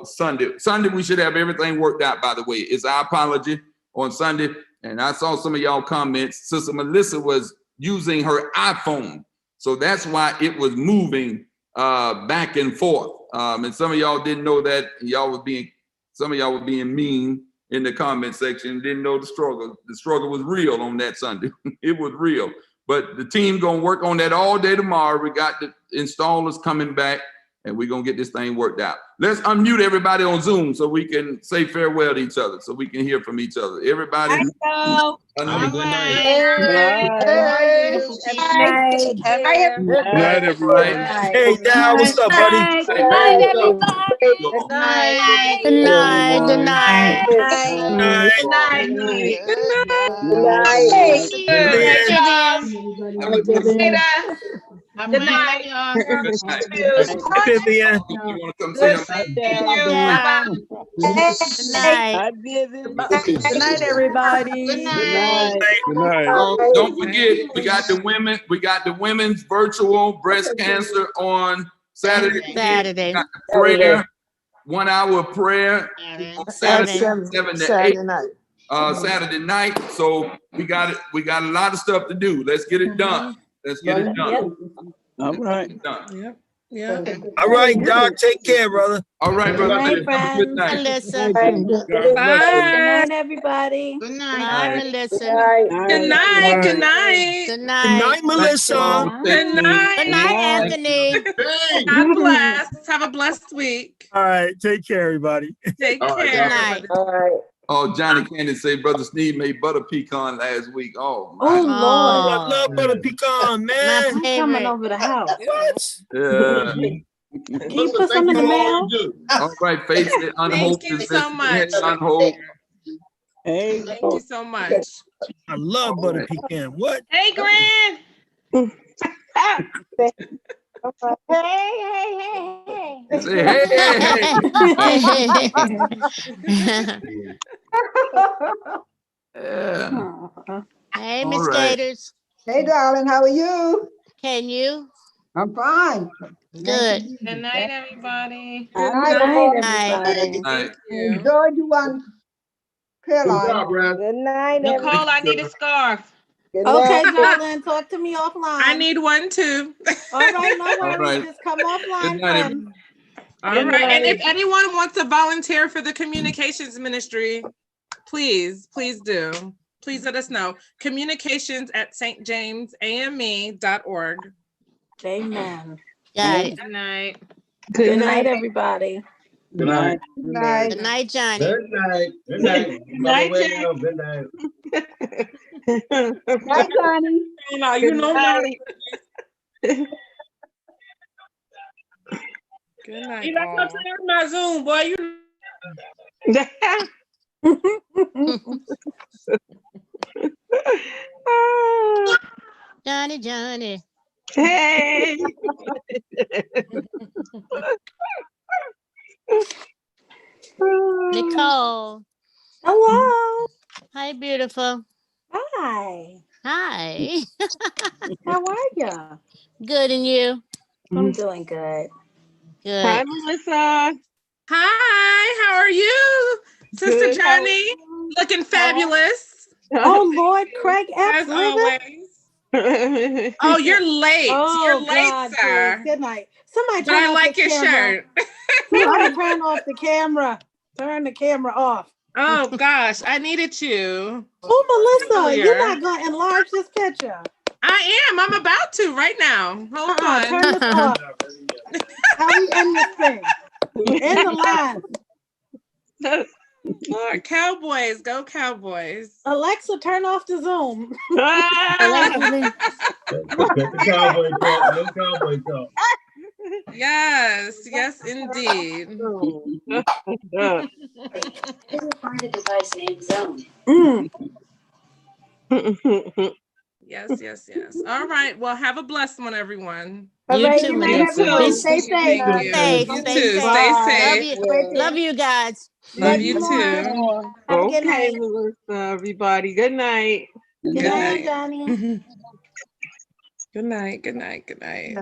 Sunday. Sunday, we should have everything worked out, by the way. It's our apology on Sunday, and I saw some of y'all comments. Sister Melissa was using her iPhone. So that's why it was moving back and forth. And some of y'all didn't know that. Some of y'all were being mean in the comment section, didn't know the struggle. The struggle was real on that Sunday. It was real. But the team gonna work on that all day tomorrow. We got the installers coming back, and we're gonna get this thing worked out. Let's unmute everybody on Zoom so we can say farewell to each other, so we can hear from each other. Everybody. Have a good night. Good night, everybody. Hey, Dad, what's up, buddy? Good night, everybody. Good night. Good night. Good night. Good night. Good night. Good night. Good night. Vivian. You want to come say something? Good night. I did it. Good night, everybody. Good night. Good night. Don't forget, we got the women's virtual breast cancer on Saturday. We got the prayer, 1 hour of prayer on Saturday, 7 to 8. Saturday night. So we got it. We got a lot of stuff to do. Let's get it done. Let's get it done. All right. Yep. Yeah. All right, Doc. Take care, brother. All right, brother. Good night, Have a good night. Melissa. Good night, everybody. Good night, Melissa. Good night. Good night. Good Good night. night, Melissa. Good night. Good night, Anthony. God bless. Have a blessed week. All right. Take care, everybody. Take All right, care. Good night. everybody. Oh, Johnny Cannon say Brother Sneed made butter pecan last week. Oh, Oh, my. Lord. I love butter pecan, man. My I'm coming favorite. over the house. What? Yeah. Can you put some in the mail? All right, Faith said unhope. Thank you so much. Unhope. Hey. Thank you so much. I love butter pecan. What? Hey, Gran. Hey. Say, hey. Yeah. Hey, All Miss right. Gators. Hey, darling, how are you? Can you? I'm fine. Good. Good night, everybody. Good night, everybody. Good night. Enjoy you on Caroline. Good night, Nicole, I need a scarf. Okay, darling, talk to me offline. I need one too. All right, no All worries. right. Just come offline. Good night, hun. All right. And if anyone wants to volunteer for the communications ministry, please do. Please let us know. communications@stjamesame.org. Amen. Got it. Good night. Good night, everybody. Good night. Good night. Good night, Johnny. Good night. Good night. Good night, Jack. Good night. Bye, Johnny. You know me. Good night. You like all. my Zoom, boy. Johnny. Hey. Nicole. Hello. Hi, beautiful. Hi. Hi. How are you? Good, and you? I'm doing good. Hi, Good. Melissa. Hi, how are you, Sister Good. How are Johnny? you? Looking fabulous. Oh, Lord, Craig Epps As living? always. Oh, you're late. You're Oh, late, God, please. sir. Good night. Somebody But turn I off like the your camera. shirt. Somebody turn off the camera. Turn the camera off. Oh gosh, I needed you. Oh, Melissa, Earlier. you're not going to enlarge this picture. I am. I'm about to right now. Hold on. Turn this off. How we end this thing? End the line. Lord, Cowboys, go Cowboys. Alexa, turn off the Zoom. Allegedly. The cowboy talk, no cowboy talk. Yes, yes, indeed. Find a device named Zone. Yes, yes, yes. All right. Well, have a blessed one, everyone. All You right, too, good night, Melissa. everyone. Be Stay safe. Thank you. safe. You Stay too. safe. Stay Love safe. you. Love you guys. Love you you more. too. Have a good Okay, night. Melissa, everybody. Good night. Good night, Johnny. Good night. Good night. Good night.